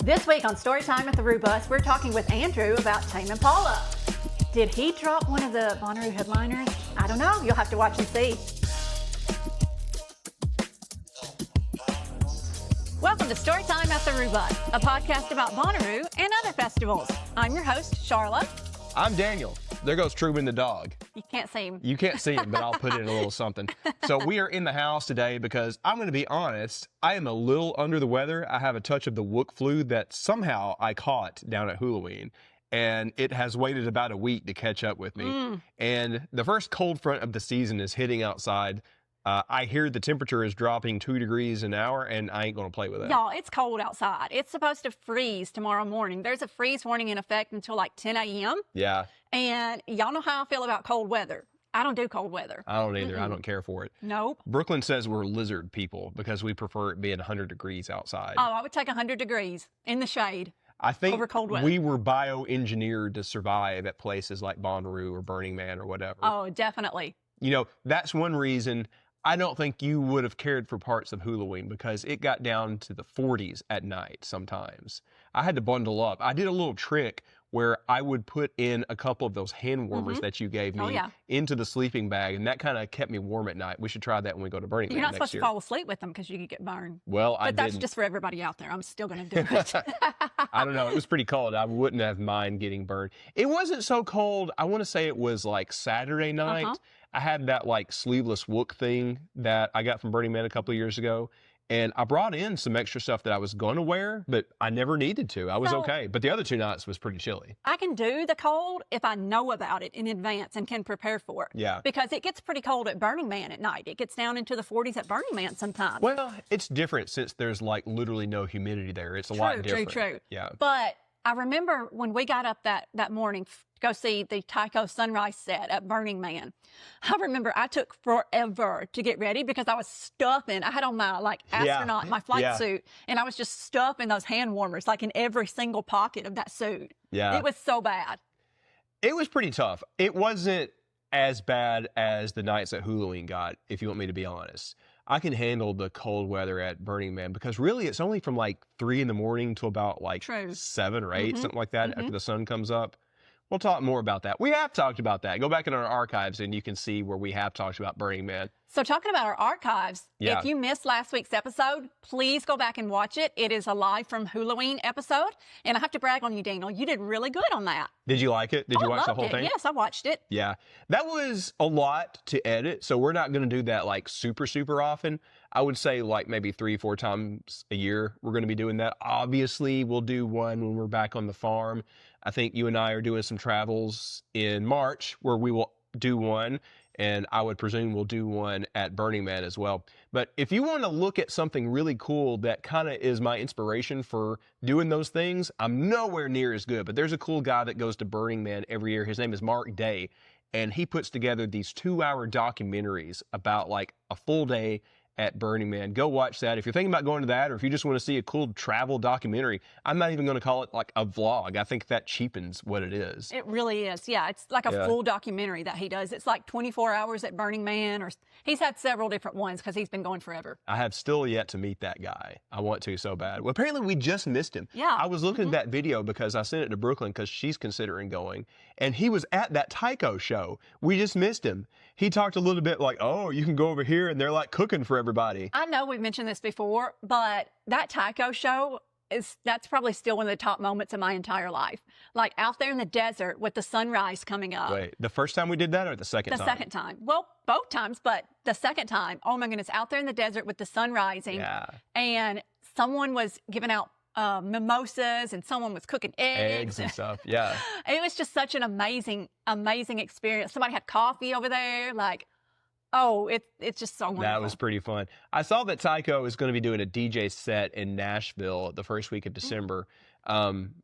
This week on Storytime at the Roo Bus, we're talking with Andrew about Tame Impala. Did he drop one of the Bonnaroo headliners? I don't know. You'll have to watch and see. Welcome to Storytime at the Roo Bus, a podcast about Bonnaroo and other festivals. I'm your host, Sharla. I'm Daniel. There goes Truman the dog. You can't see him. You can't see him, but I'll put in a little something. So we are in the house today because I'm going to be honest, I am a little under the weather. I have a touch of the Wook flu that somehow I caught down at Halloween, and it has waited about a week to catch up with me. And the first cold front of the season is hitting outside. I hear the temperature is dropping 2 degrees an hour, and I ain't going to play with it. Y'all, it's cold outside. It's supposed to freeze tomorrow morning. There's a freeze warning in effect until like 10 a.m. Yeah. And y'all know how I feel about cold weather. I don't do cold weather. I don't either. I don't care for it. Nope. Brooklyn says we're lizard people because we prefer it being 100 degrees outside. Oh, I would take 100 degrees in the shade. I think over cold weather. We were bioengineered to survive at places like Bonnaroo or Burning Man or whatever. Oh, definitely. You know, that's one reason I don't think you would have cared for parts of Halloween because it got down to the 40s at night sometimes. I had to bundle up. I did a little trick where I would put in a couple of those hand warmers that you gave me into the sleeping bag, and that kind of kept me warm at night. We should try that when we go to Burning Man You're not next supposed year. to fall asleep with them because you could get burned. Well, but that's just for everybody out there. I'm still going to do it. I don't know. It was pretty cold. I wouldn't have mind getting burned. It wasn't so cold. I want to say it was like Saturday night. I had that like sleeveless Wook thing that I got from Burning Man a couple of years ago. And I brought in some extra stuff that I was going to wear, but I never needed to. I was okay. But the other 2 nights was pretty chilly. I can do the cold if I know about it in advance and can prepare for it. Yeah. Because it gets pretty cold at Burning Man at night. It gets down into the 40s at Burning Man sometimes. Well, it's different since there's like literally no humidity there. It's a lot different. True. Yeah. But I remember when we got up that morning to go see the Tycho sunrise set at Burning Man. I remember I took forever to get ready because I was stuffing. I had on my like astronaut, my flight suit, and I was just stuffing those hand warmers like in every single pocket of that suit. Yeah. It was so bad. It was pretty tough. It wasn't as bad as the nights at Halloween got, if you want me to be honest. I can handle the cold weather at Burning Man because really it's only from like 3 in the morning to about like 7 or 8, something like that after the sun comes up. We'll talk more about that. We have talked about that. Go back in our archives and you can see where we have talked about Burning Man. So talking about our archives, if you missed last week's episode, please go back and watch it. It is a live from Halloween episode. And I have to brag on you, Daniel. You did really good on that. Did you like it? Did you watch the whole thing? Yes, I watched it. Yeah. That was a lot to edit. So we're not going to do that like super often. I would say like maybe 3-4 times a year we're going to be doing that. Obviously, we'll do one when we're back on the farm. I think you and I are doing some travels in March where we will do one. And I would presume we'll do one at Burning Man as well. But if you want to look at something really cool that kind of is my inspiration for doing those things, I'm nowhere near as good. But there's a cool guy that goes to Burning Man every year. His name is Mark Day. And he puts together these 2-hour documentaries about like a full day at Burning Man. Go watch that. If you're thinking about going to that, or if you just want to see a cool travel documentary, I'm not even going to call it like a vlog. I think that cheapens what it is. It really is. Yeah, it's like a full documentary that he does. It's like 24 hours at Burning Man, or he's had several different ones because he's been going forever. I have still yet to meet that guy. I want to so bad. Well, apparently we just missed him. Yeah. I was looking at that video because I sent it to Brooklyn because she's considering going, and he was at that Tycho show. We just missed him. He talked a little bit like, oh, you can go over here and they're like cooking for everybody. I know we've mentioned this before, but that Tycho show that's probably still one of the top moments of my entire life. Like out there in the desert with the sunrise coming up. Wait, the first time we did that or the second time? The second time. Well, both times, but the second time, oh my goodness, out there in the desert with the sun rising. Yeah. And someone was giving out mimosas and someone was cooking eggs and stuff. Yeah. It was just such an amazing experience. Somebody had coffee over there. Like, oh, it's just so wonderful. That was pretty fun. I saw that Tycho is going to be doing a DJ set in Nashville the first week of December. I kind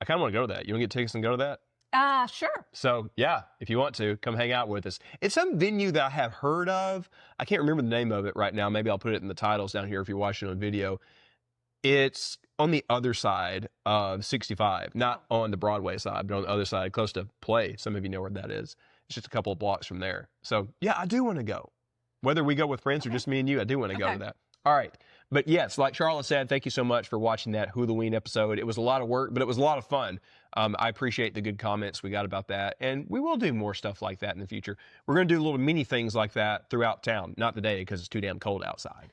of want to go to that. You want to get tickets and go to that? Sure. So, yeah, if you want to, come hang out with us. It's some venue that I have heard of. I can't remember the name of it right now. Maybe I'll put it in the titles down here if you're watching on video. It's on the other side of 65, not on the Broadway side, but on the other side, close to Play. Some of you know where that is. It's just a couple of blocks from there. So, yeah, I do want to go. Whether we go with friends or just me and you, I do want to go to that. All right. But yes, like Sharla said, thank you so much for watching that Halloween episode. It was a lot of work, but it was a lot of fun. I appreciate the good comments we got about that. And we will do more stuff like that in the future. We're going to do little mini things like that throughout town. Not today because it's too damn cold outside.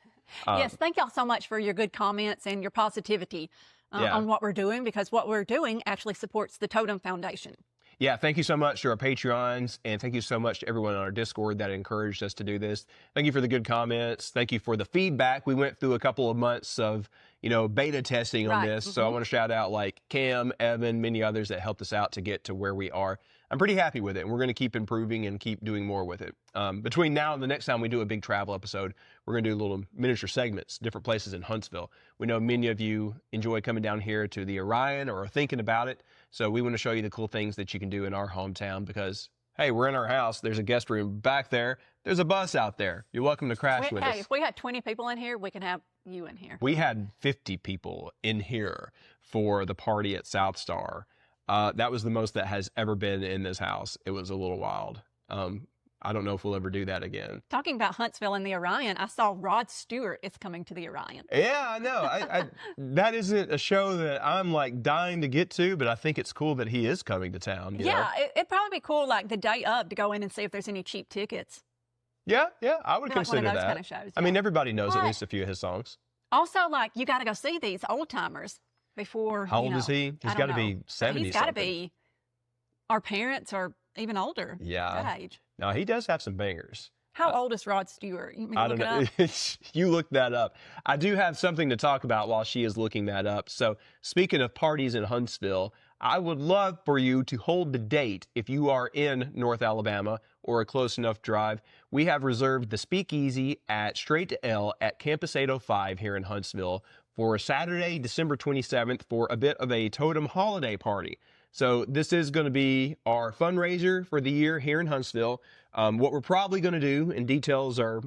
Yes, thank y'all so much for your good comments and your positivity on what we're doing, because what we're doing actually supports the Totem Foundation. Yeah, thank you so much to our Patreons, and thank you so much to everyone on our Discord that encouraged us to do this. Thank you for the good comments. Thank you for the feedback. We went through a couple of months of, beta testing on this. So I want to shout out like Cam, Evan, many others that helped us out to get to where we are. I'm pretty happy with it, and we're going to keep improving and keep doing more with it. Between now and the next time we do a big travel episode, we're going to do little miniature segments, different places in Huntsville. We know many of you enjoy coming down here to the Orion or are thinking about it. So we want to show you the cool things that you can do in our hometown because, hey, we're in our house. There's a guest room back there. There's a bus out there. You're welcome to crash with us. If we had 20 people in here, we can have you in here. We had 50 people in here for the party at South Star. That was the most that has ever been in this house. It was a little wild. I don't know if we'll ever do that again. Talking about Huntsville and the Orion, I saw Rod Stewart is coming to the Orion. Yeah, I know. That isn't a show that I'm like dying to get to, but I think it's cool that he is coming to town. You know? It'd probably be cool like the day of to go in and see if there's any cheap tickets. Yeah, I would consider one of those that. kind of shows, I mean, everybody knows at least a few of his songs. Also, like, you got to go see these old timers before. How old is he? He's got to be 70. He's got to be our parents or even older. Yeah. That age. No, he does have some bangers. How old is Rod Stewart? I don't know. You look that up. I do have something to talk about while she is looking that up. So speaking of parties in Huntsville, I would love for you to hold the date if you are in North Alabama or a close enough drive. We have reserved the Speakeasy at Straight to L at Campus 805 here in Huntsville for Saturday, December 27th for a bit of a Totem holiday party. So this is going to be our fundraiser for the year here in Huntsville. What we're probably going to do, and details are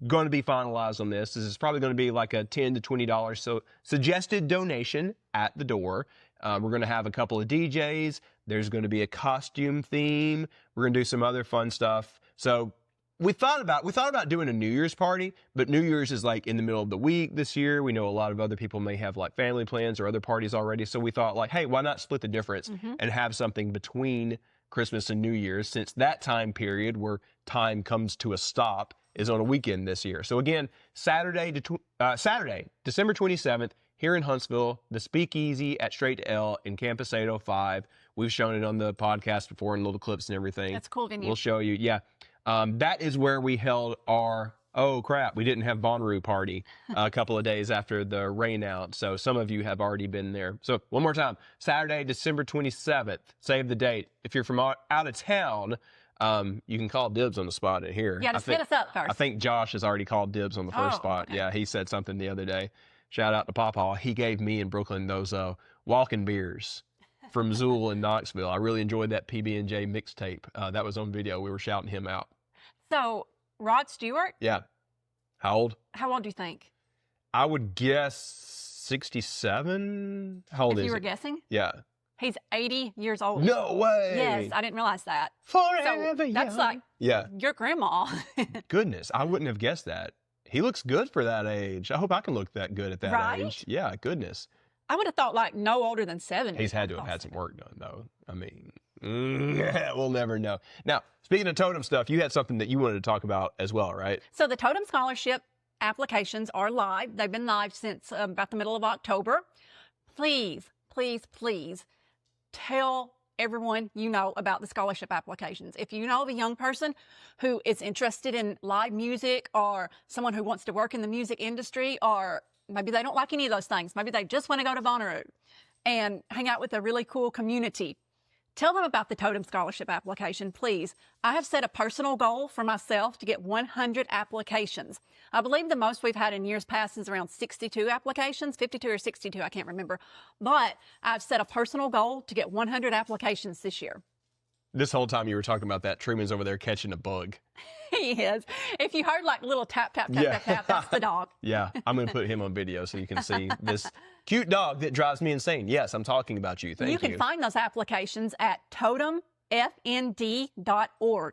going to be finalized on this, is it's probably going to be like a $10 to $20 so suggested donation at the door. We're going to have a couple of DJs. There's going to be a costume theme. We're going to do some other fun stuff. So we thought about doing a New Year's party, but New Year's is like in the middle of the week this year. We know a lot of other people may have like family plans or other parties already. So we thought like, hey, why not split the difference and have something between Christmas and New Year's, since that time period where time comes to a stop is on a weekend this year. So again, Saturday, December 27th, here in Huntsville, the Speakeasy at Straight to L in Campus 805. We've shown it on the podcast before in little clips and everything. That's cool, venue. We'll show you. Yeah. That is where we held our, oh crap, we didn't have Bonnaroo party a couple of days after the rain out. So some of you have already been there. So one more time, Saturday, December 27th, save the date. If you're from out of town, you can call dibs on the spot in here. Yeah, just hit us up first. I think Josh has already called dibs on the first spot. Okay. Yeah, he said something the other day. Shout out to Papa. He gave me in Brooklyn those walking beers from Zool in Knoxville. I really enjoyed that PB&J mixtape. That was on video. We were shouting him out. So, Rod Stewart? Yeah. How old? How old do you think? I would guess 67. How old is he? If you were guessing? Yeah. He's 80 years old. No way. Yes, I didn't realize that. Forever young. That's like your grandma. Goodness, I wouldn't have guessed that. He looks good for that age. I hope I can look that good at that age. Yeah, goodness. I would have thought like no older than 70. He's had to have had some work done, though. I mean, we'll never know. Now, speaking of Totem stuff, you had something that you wanted to talk about as well, right? So the Totem Scholarship applications are live. They've been live since about the middle of October. Please, please, please tell everyone you know about the scholarship applications. If you know of a young person who is interested in live music, or someone who wants to work in the music industry, or maybe they don't like any of those things, maybe they just want to go to Bonnaroo and hang out with a really cool community, tell them about the Totem Scholarship application, please. I have set a personal goal for myself to get 100 applications. I believe the most we've had in years past is around 62 applications, 52 or 62, I can't remember. But I've set a personal goal to get 100 applications this year. This whole time you were talking about that, Truman's over there catching a bug. He is. If you heard like little tap, tap, tap, tap, tap, that's the dog. Yeah, I'm going to put him on video so you can see this cute dog that drives me insane. Yes, I'm talking about you. Thank you. You can find those applications at totemfnd.org.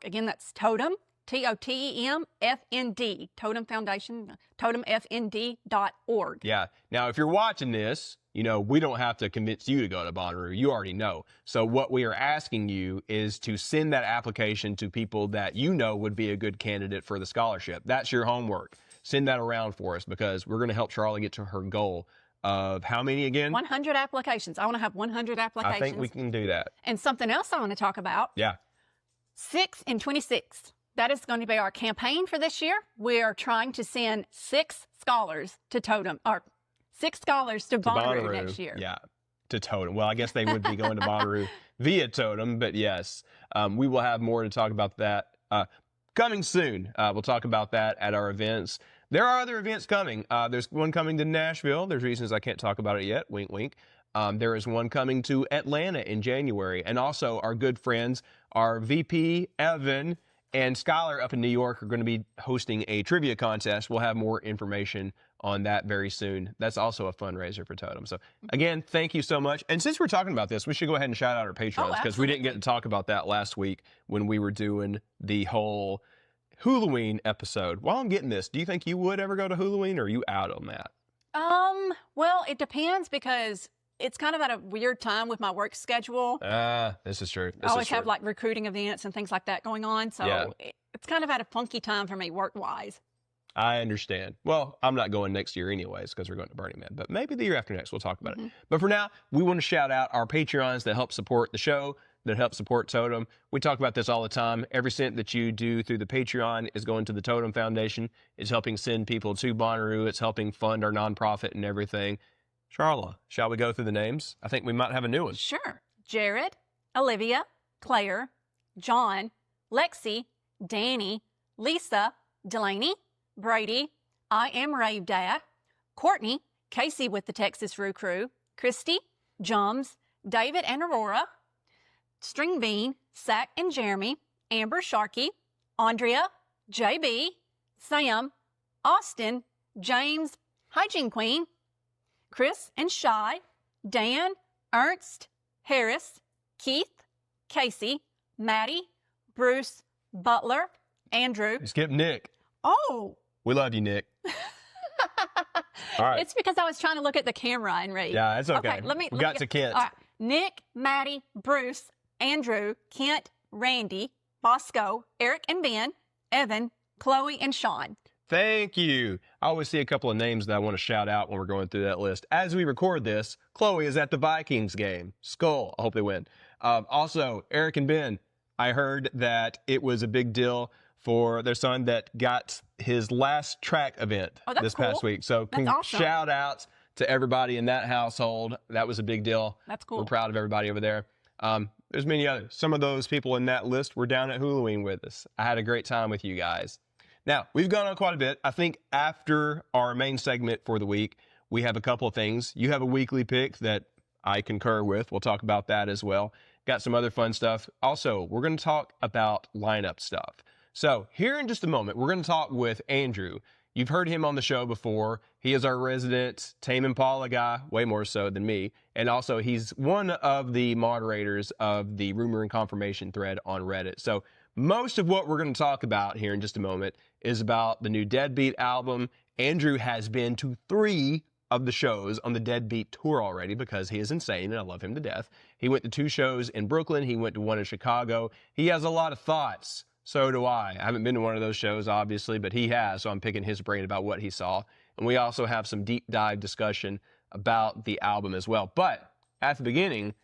Again, that's totem, TOTEMFND, Totem Foundation, totemfnd.org. Yeah. Now, if you're watching this, you know, we don't have to convince you to go to Bonnaroo. You already know. So what we are asking you is to send that application to people that you know would be a good candidate for the scholarship. That's your homework. Send that around for us because we're going to help Sharla get to her goal of how many again? 100 applications. I want to have 100 applications. I think we can do that. And something else I want to talk about. Yeah. 6 and 26. That is going to be our campaign for this year. We are trying to send 6 scholars to TOTEM, or 6 scholars to Bonnaroo next year. Yeah, to TOTEM. Well, I guess they would be going to Bonnaroo via TOTEM, but yes, we will have more to talk about that coming soon. We'll talk about that at our events. There are other events coming. There's one coming to Nashville. There's reasons I can't talk about it yet. Wink, wink. There is one coming to Atlanta in January. And also our good friends, our VP, Evan, and Skylar up in New York are going to be hosting a trivia contest. We'll have more information on that very soon. That's also a fundraiser for TOTEM. So again, thank you so much. And since we're talking about this, we should go ahead and shout out our patrons because we didn't get to talk about that last week when we were doing the whole Halloween episode. While I'm getting this, do you think you would ever go to Halloween, or are you out on that? Well, it depends because it's kind of at a weird time with my work schedule. This is true. I always have like recruiting events and things like that going on. So it's kind of at a funky time for me work-wise. I understand. Well, I'm not going next year anyways because we're going to Burning Man, but maybe the year after next, we'll talk about it. But for now, we want to shout out our Patreons that help support the show, that help support TOTEM. We talk about this all the time. Every cent that you do through the Patreon is going to the TOTEM Foundation. It's helping send people to Bonnaroo. It's helping fund our nonprofit and everything. Sharla, shall we go through the names? I think we might have a new one. Sure. Jared, Olivia, Claire, John, Lexi, Danny, Lisa, Delaney, Brady, I Am Rave Dad, Courtney, Casey with the Texas Roo Crew, Christy, Jums, David and Aurora, String Bean, Sack and Jeremy, Amber Sharkey, Andrea, JB, Sam, Austin, James, Hygiene Queen, Chris and Shy, Dan, Ernst, Harris, Keith, Casey, Maddie, Bruce, Butler, Andrew. Skip Nick. Oh. We love you, Nick. All right. It's because I was trying to look at the camera and read. Yeah, it's okay. We got to Kent. All right. Nick, Maddie, Bruce, Andrew, Kent, Randy, Bosco, Eric and Ben, Evan, Chloe, and Sean. Thank you. I always see a couple of names that I want to shout out when we're going through that list. As we record this, Chloe is at the Vikings game. Skull. I hope they win. Also, Eric and Ben, I heard that it was a big deal for their son that got his last track event this past week. So awesome. Shout outs to everybody in that household. That was a big deal. That's cool. We're proud of everybody over there. There's many others. Some of those people in that list were down at Halloween with us. I had a great time with you guys. Now, we've gone on quite a bit. I think after our main segment for the week, we have a couple of things. You have a weekly pick that I concur with. We'll talk about that as well. Got some other fun stuff. Also, we're going to talk about lineup stuff. So here in just a moment, we're going to talk with Andrew. You've heard him on the show before. He is our resident Tame Impala guy, way more so than me. And also, he's one of the moderators of the Rumor and Confirmation thread on Reddit. So most of what we're going to talk about here in just a moment is about the new Deadbeat album. Andrew has been to 3 of the shows on the Deadbeat tour already because he is insane and I love him to death. He went to 2 shows in Brooklyn. He went to 1 in Chicago. He has a lot of thoughts. So do I. I haven't been to one of those shows, obviously, but he has, so I'm picking his brain about what he saw. And we also have some deep dive discussion about the album as well. But at the beginning,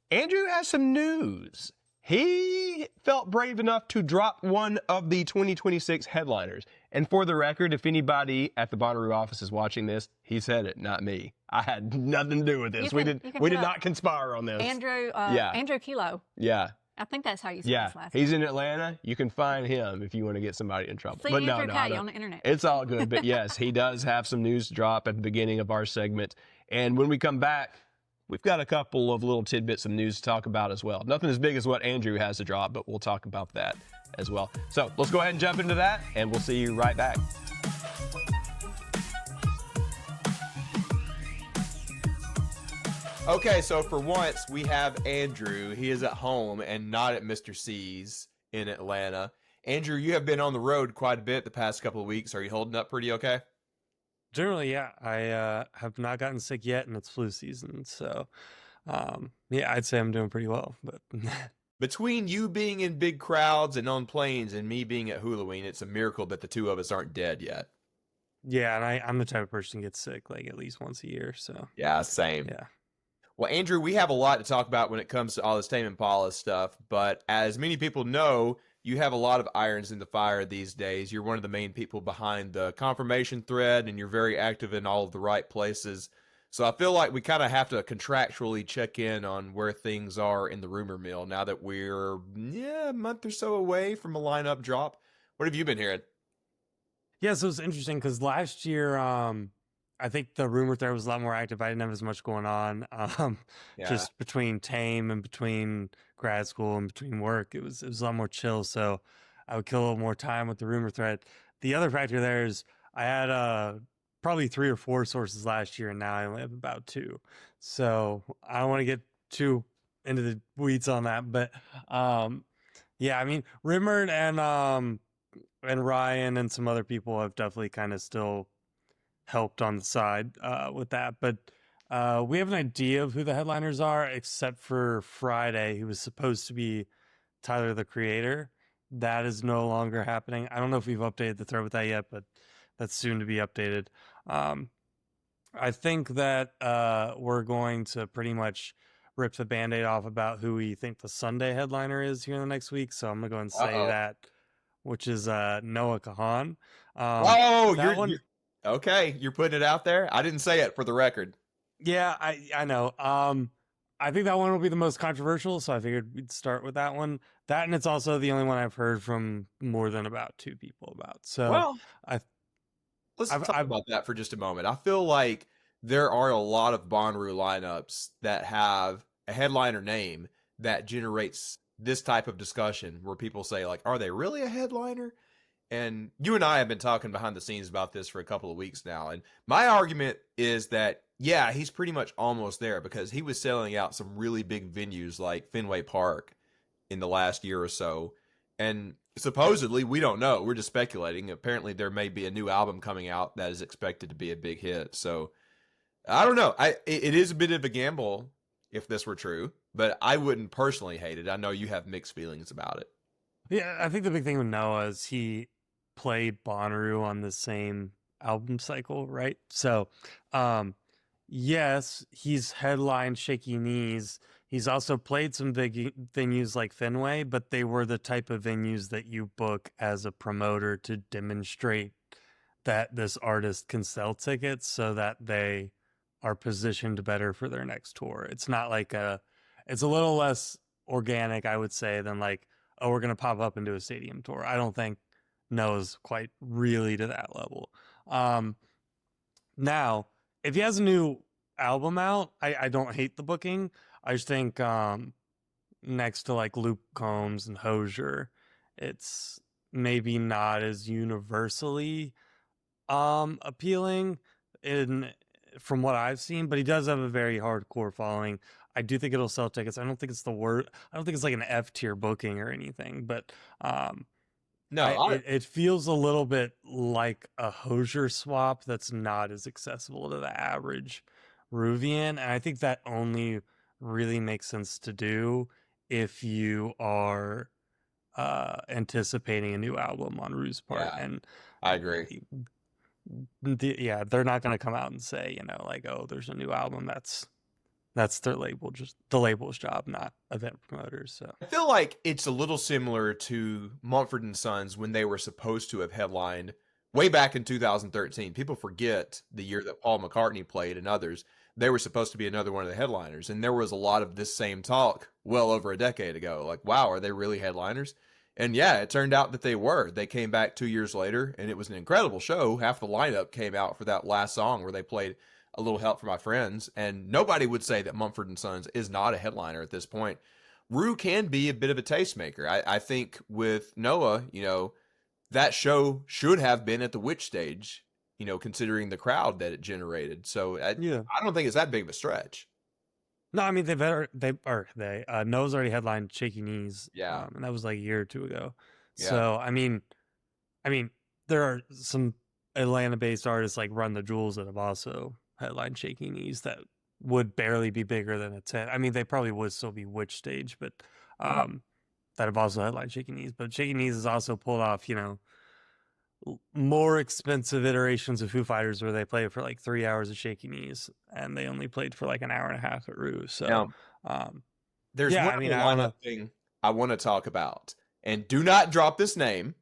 Andrew has some news. He felt brave enough to drop one of the 2026 headliners. And for the record, if anybody at the Bonnaroo office is watching this, he said it, not me. I had nothing to do with this. We did not conspire on this. Andrew Kilo. Yeah. I think that's how you say his last name. He's in Atlanta. You can find him if you want to get somebody in trouble. See Andrew K on the internet. It's all good. But yes, he does have some news to drop at the beginning of our segment. And when we come back, we've got a couple of little tidbits of news to talk about as well. Nothing as big as what Andrew has to drop, but we'll talk about that as well. So let's go ahead and jump into that, and we'll see you right back. Okay, so for once, we have Andrew. He is at home and not at Mr. C's in Atlanta. Andrew, you have been on the road quite a bit the past couple of weeks. Are you holding up pretty okay? Generally, yeah. I have not gotten sick yet, and it's flu season, so yeah, I'd say I'm doing pretty well. But Between you being in big crowds and on planes and me being at Halloween, it's a miracle that the two of us aren't dead yet. yeah, and I'm the type of person who gets sick like at least once a year. So Yeah, same. yeah. Well, Andrew, we have a lot to talk about when it comes to all this Tame Impala stuff, but as many people know, you have a lot of irons in the fire these days. You're one of the main people behind the confirmation thread, and you're very active in all of the right places. So I feel like we kind of have to contractually check in on where things are in the rumor mill now that we're a month or so away from a lineup drop. What have you been hearing? Yeah, so it's interesting because last year, I think the rumor thread was a lot more active. I didn't have as much going on, Yeah. just between Tame and between grad school and between work. It was a lot more chill, so I would kill a little more time with the rumor thread. The other factor there is I had probably 3 or 4 sources last year, and now I only have about 2. So I don't want to get too into the weeds on that, but yeah, I mean, Rimmer and Ryan and some other people have definitely kind of still helped on the side with that. But we have an idea of who the headliners are, except for Friday, who was supposed to be Tyler the Creator. That is no longer happening. I don't know if we've updated the thread with that yet, but that's soon to be updated. I think that we're going to pretty much rip the Band-Aid off about who we think the Sunday headliner is here in the next week. So I'm going to go and say that, which is Noah Kahan. You're okay. You're putting it out there. I didn't say it for the record. Yeah, I know. I think that one will be the most controversial, so I figured we'd start with that one. That, and it's also the only one I've heard from more than about 2 people about. So let's talk about that for just a moment. I feel like there are a lot of Bonnaroo lineups that have a headliner name that generates this type of discussion where people say, like, are they really a headliner? And you and I have been talking behind the scenes about this for a couple of weeks now. And my argument is that, yeah, he's pretty much almost there because he was selling out some really big venues like Fenway Park in the last year or so. And supposedly, we don't know. We're just speculating. Apparently, there may be a new album coming out that is expected to be a big hit. So, I don't know. It is a bit of a gamble if this were true, but I wouldn't personally hate it. I know you have mixed feelings about it. Yeah, I think the big thing with Noah is he played Bonnaroo on the same album cycle, right? So, yes, he's headlined Shaky Knees. He's also played some big venues like Fenway, but they were the type of venues that you book as a promoter to demonstrate that this artist can sell tickets so that they are positioned better for their next tour. It's not like it's a little less organic, I would say, than like, oh, we're going to pop up and do a stadium tour. I don't think Noah's quite really to that level. Now, if he has a new album out, I don't hate the booking. I just think next to like Luke Combs and Hosier, it's maybe not as universally appealing from what I've seen, but he does have a very hardcore following. I do think it'll sell tickets. I don't think it's I don't think it's like an F tier booking or anything, but it feels a little bit like a Hosier swap that's not as accessible to the average Ruvian, and I think that only really makes sense to do if you are anticipating a new album on Roo's part. Yeah, and I agree. They're not going to come out and say, like, oh, there's a new album. That's their label, just the label's job, not event promoters. So I feel like it's a little similar to Mumford and Sons when they were supposed to have headlined way back in 2013. People forget the year that Paul McCartney played and others. They were supposed to be another one of the headliners, and there was a lot of this same talk well over a decade ago. Like, wow, are they really headliners? And yeah, it turned out that they were. They came back 2 years later, and it was an incredible show. Half the lineup came out for that last song where they played A Little Help for My Friends, and nobody would say that Mumford & Sons is not a headliner at this point. Roo can be a bit of a tastemaker. I think with Noah, that show should have been at the Witch Stage, considering the crowd that it generated. So I don't think it's that big of a stretch. No, I mean Noah's already headlined Shaky Knees. Yeah, and that was like a year or 2 ago. Yeah. So I mean, there are some Atlanta-based artists like Run the Jewels that have also headlined Shaky Knees that would barely be bigger than a 10. I mean, they probably would still be Witch Stage, but that have also headlined Shaky Knees. But Shaky Knees has also pulled off, more expensive iterations of Foo Fighters where they play for like 3 hours of Shaky Knees, and they only played for like an hour and a half at Roo. So, there's yeah, one other lineup thing I want to talk about, and do not drop this name.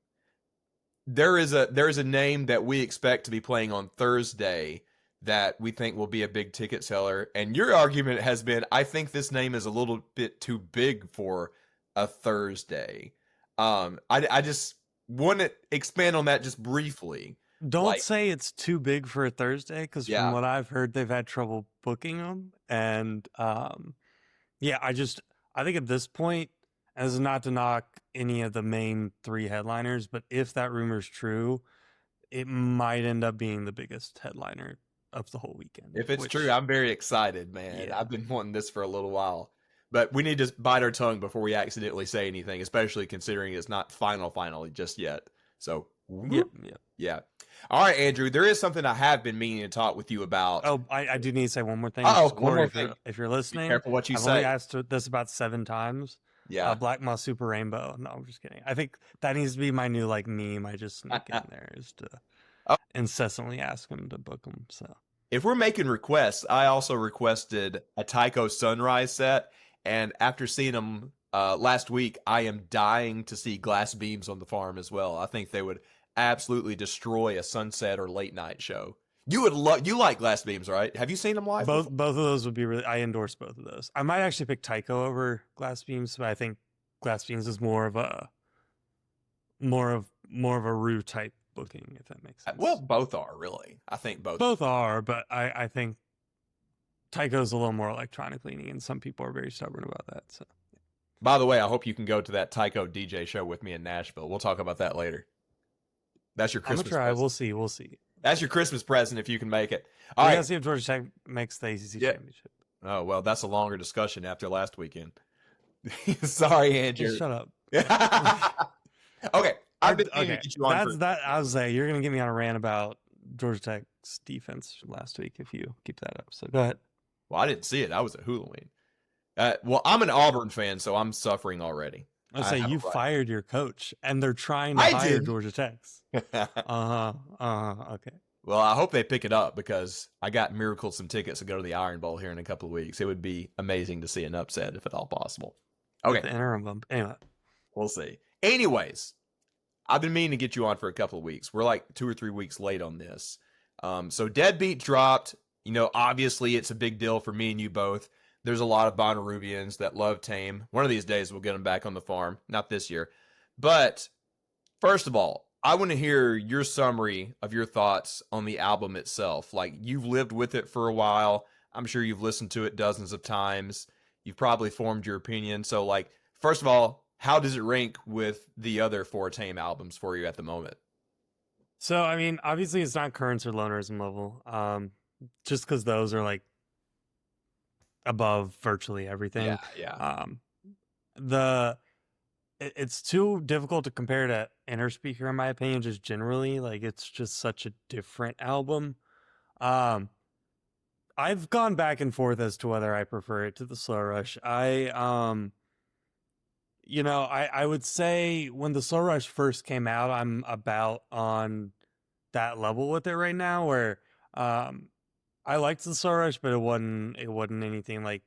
There is a name that we expect to be playing on Thursday that we think will be a big ticket seller. And your argument has been, I think this name is a little bit too big for a Thursday. I just want to expand on that just briefly. Don't say it's too big for a Thursday, because Yeah. from what I've heard, they've had trouble booking them. And yeah, I think at this point, as not to knock any of the main 3 headliners, but if that rumor's true, it might end up being the biggest headliner of the whole weekend. If it's true, I'm very excited, man. Yeah. I've been wanting this for a little while. But we need to bite our tongue before we accidentally say anything, especially considering it's not finally just yet. So, yeah. All right, Andrew, there is something I have been meaning to talk with you about. Oh, I do need to say one more thing. Oh, Corey, one more thing. If you're listening, be careful what you I've say. only asked this about 7 times. Yeah. Black Moss Super Rainbow. No, I'm just kidding. I think that needs to be my new meme. I just sneak in there is to incessantly ask him to book them. So if we're making requests, I also requested a Tycho Sunrise set, and after seeing them last week, I am dying to see Glass Beams on the Farm as well. I think they would absolutely destroy a sunset or late night show. You like Glass Beams, right? Have you seen them live? Both of those would be really. I endorse both of those. I might actually pick Tycho over Glass Beams, but I think Glass Beams is more of a Roo type booking, if that makes sense. Well, both are really. I think both are, but I think Tycho's a little more electronic leaning, and some people are very stubborn about that. So, by the way, I hope you can go to that Tycho DJ show with me in Nashville. We'll talk about that later. That's your Christmas. I'm gonna try. Present. We'll see. That's your Christmas present if you can make it. All right. See if Georgia Tech makes the ACC championship. Oh well, that's a longer discussion after last weekend. Sorry, Andrew. Just shut up. Okay, I've been to get you on. I was saying you're gonna get me on a rant about Georgia Tech's defense last week if you keep that up. So go ahead. Well, I didn't see it. I was at Halloween. Well, I'm an Auburn fan, so I'm suffering already. I say you fired your coach, and they're trying to hire Georgia Tech's. Okay. Well, I hope they pick it up because I got Miracle some tickets to go to the Iron Bowl here in a couple of weeks. It would be amazing to see an upset if at all possible. Okay. The interim bump. Anyway, we'll see. Anyways, I've been meaning to get you on for a couple of weeks. We're like 2 or 3 weeks late on this. So Deadbeat dropped. Obviously it's a big deal for me and you both. There's a lot of Bonnaroovians that love Tame. One of these days we'll get them back on the farm. Not this year. But first of all, I want to hear your summary of your thoughts on the album itself. Like, you've lived with it for a while. I'm sure you've listened to it dozens of times. You've probably formed your opinion. So, like, first of all, how does it rank with the other 4 Tame albums for you at the moment? So, I mean, obviously it's not Currents or Lonerism level. Just because those are, like, above virtually everything. Yeah. It's too difficult to compare to Inner Speaker, in my opinion, just generally. Like, it's just such a different album. I've gone back and forth as to whether I prefer it to the Slow Rush. I would say when the Slow Rush first came out, I'm about on that level with it right now, where I liked the Slow Rush, but it wasn't anything like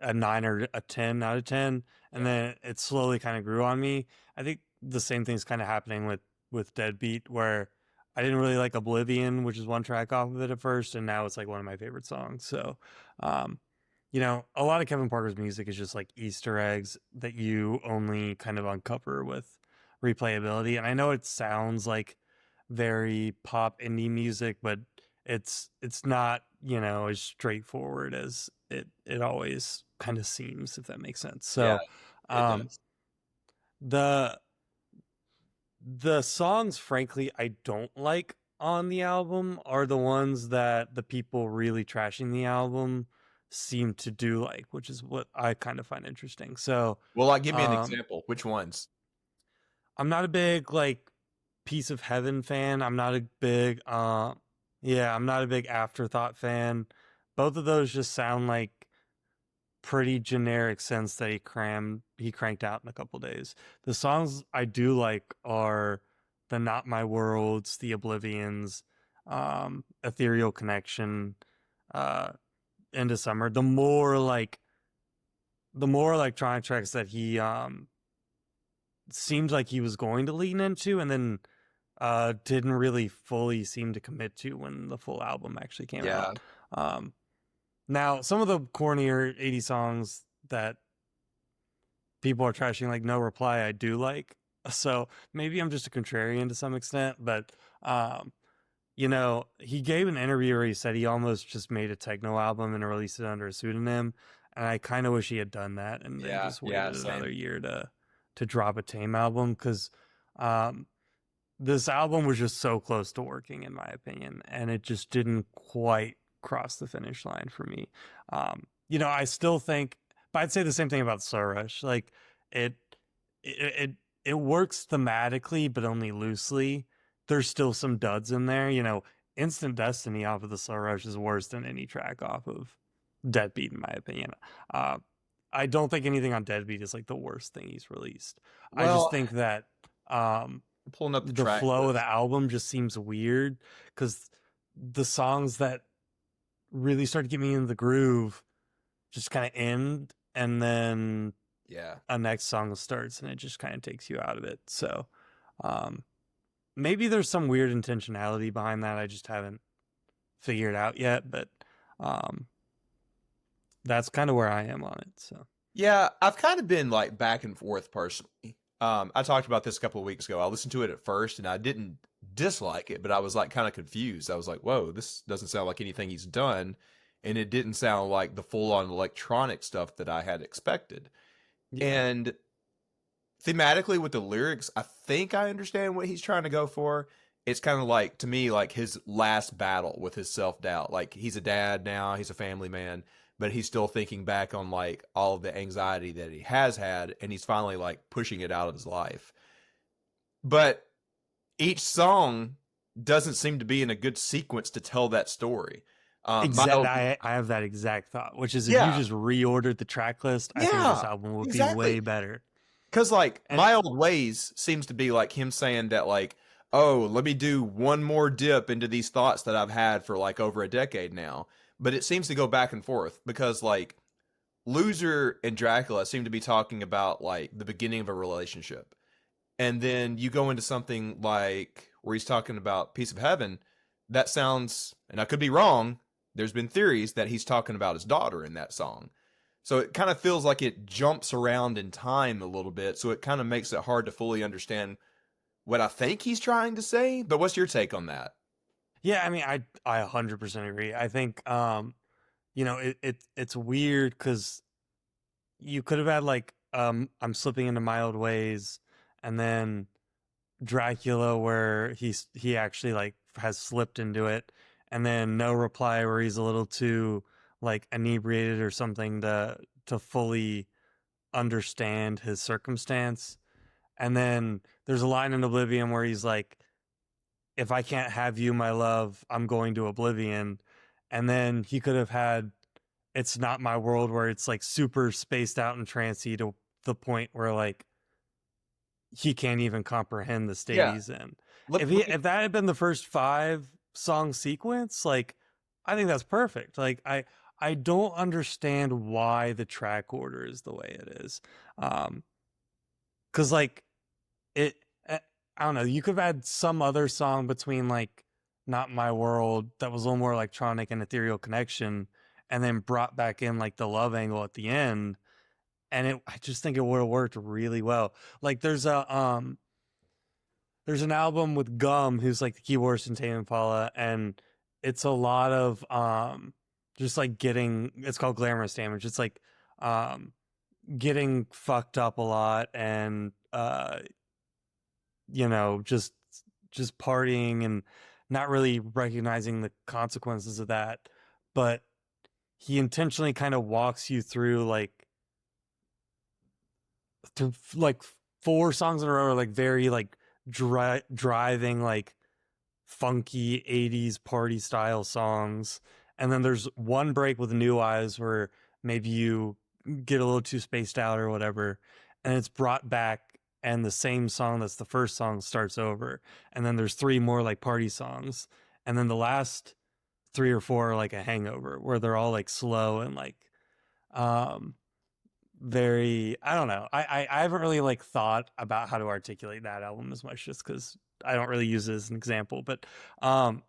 a 9 or a 10 out of 10. And then it slowly kind of grew on me. I think the same thing's kind of happening with Deadbeat, where I didn't really like Oblivion, which is one track off of it at first, and now it's like one of my favorite songs. So, a lot of Kevin Parker's music is just like Easter eggs that you only kind of uncover with replayability. And I know it sounds like very pop indie music, but it's not, as straightforward as it always kind of seems, if that makes sense. So, the songs, frankly, I don't like on the album are the ones that the people really trashing the album seem to do like, which is what I kind of find interesting. So, well, give me an example. Which ones? I'm not a big like Piece of Heaven fan. I'm not a big I'm not a big Afterthought fan. Both of those just sound like pretty generic sense that he cranked out in a couple days. The songs I do like are the Not My Worlds, the Oblivions, Ethereal Connection, Into Summer. The more electronic tracks that he seemed like he was going to lean into and then didn't really fully seem to commit to when the full album actually came out. Now, some of the cornier 80 songs that people are trashing, like No Reply, I do like. So maybe I'm just a contrarian to some extent, but you know, he gave an interview where he said he almost just made a techno album and released it under a pseudonym, and I kind of wish he had done that and then just waited another year to drop a Tame album, because this album was just so close to working, in my opinion, and it just didn't quite cross the finish line for me. You know, I still think, but I'd say the same thing about Slow Rush. Like it works thematically, but only loosely. There's still some duds in there. You know, Instant Destiny off of the Slow Rush is worse than any track off of Deadbeat, in my opinion. I don't think anything on Deadbeat is like the worst thing he's released. Well, I just think that pulling up the flow of the album just seems weird, because the songs that really start to get me in the groove just kind of end, and then a next song starts and it just kind of takes you out of it. So maybe there's some weird intentionality behind that I just haven't figured out yet, but that's kind of where I am on it. So yeah, I've kind of been like back and forth personally. I talked about this a couple of weeks ago. I listened to it at first and I didn't dislike it, but I was like kind of confused. I was like, whoa, this doesn't sound like anything he's done. And it didn't sound like the full on electronic stuff that I had expected. Yeah. And thematically with the lyrics, I think I understand what he's trying to go for. It's kind of like, to me, like his last battle with his self-doubt. Like he's a dad now, he's a family man, but he's still thinking back on like all of the anxiety that he has had, and he's finally like pushing it out of his life. But each song doesn't seem to be in a good sequence to tell that story. Exactly. I have that exact thought, which is if you just reordered the track list, I think this album would be way better. Because like My Old Ways seems to be like him saying that like, oh, let me do one more dip into these thoughts that I've had for like over a decade now. But it seems to go back and forth, because like Loser and Dracula seem to be talking about like the beginning of a relationship. And then you go into something like where he's talking about Piece of Heaven. That sounds, and I could be wrong, there's been theories that he's talking about his daughter in that song. So it kind of feels like it jumps around in time a little bit. So it kind of makes it hard to fully understand what I think he's trying to say. But what's your take on that? Yeah, I mean, I 100% agree. I think, you know, it's weird because you could have had like, I'm slipping into My Old Ways, and then Dracula where he actually like has slipped into it, and then No Reply where he's a little too like inebriated or something to fully understand his circumstance. And then there's a line in Oblivion where he's like, if I can't have you, my love, I'm going to Oblivion. And then he could have had It's Not My World where it's like super spaced out and trancy to the point where like he can't even comprehend the state he's in. If that had been the first 5 song sequence, like I think that's perfect. Like I don't understand why the track order is the way it is. Cause like I don't know, you could have had some other song between like Not My World that was a little more electronic and Ethereal Connection, and then brought back in like the love angle at the end. And I just think it would have worked really well. Like there's an album with Gum, who's like the keyboardist in Tame Impala, and it's a lot of just like it's called Glamorous Damage. It's like getting fucked up a lot and you know, just partying and not really recognizing the consequences of that. But he intentionally kind of walks you through like 4 songs in a row are like very like driving like funky 80s party style songs, and then there's one break with New Eyes where maybe you get a little too spaced out or whatever, and it's brought back, and the same song that's the first song starts over, and then there's 3 more like party songs, and then the last 3 or 4 are like a hangover where they're all like slow and like um very, I don't know, I haven't really like thought about how to articulate that album as much, just because I don't really use it as an example, but um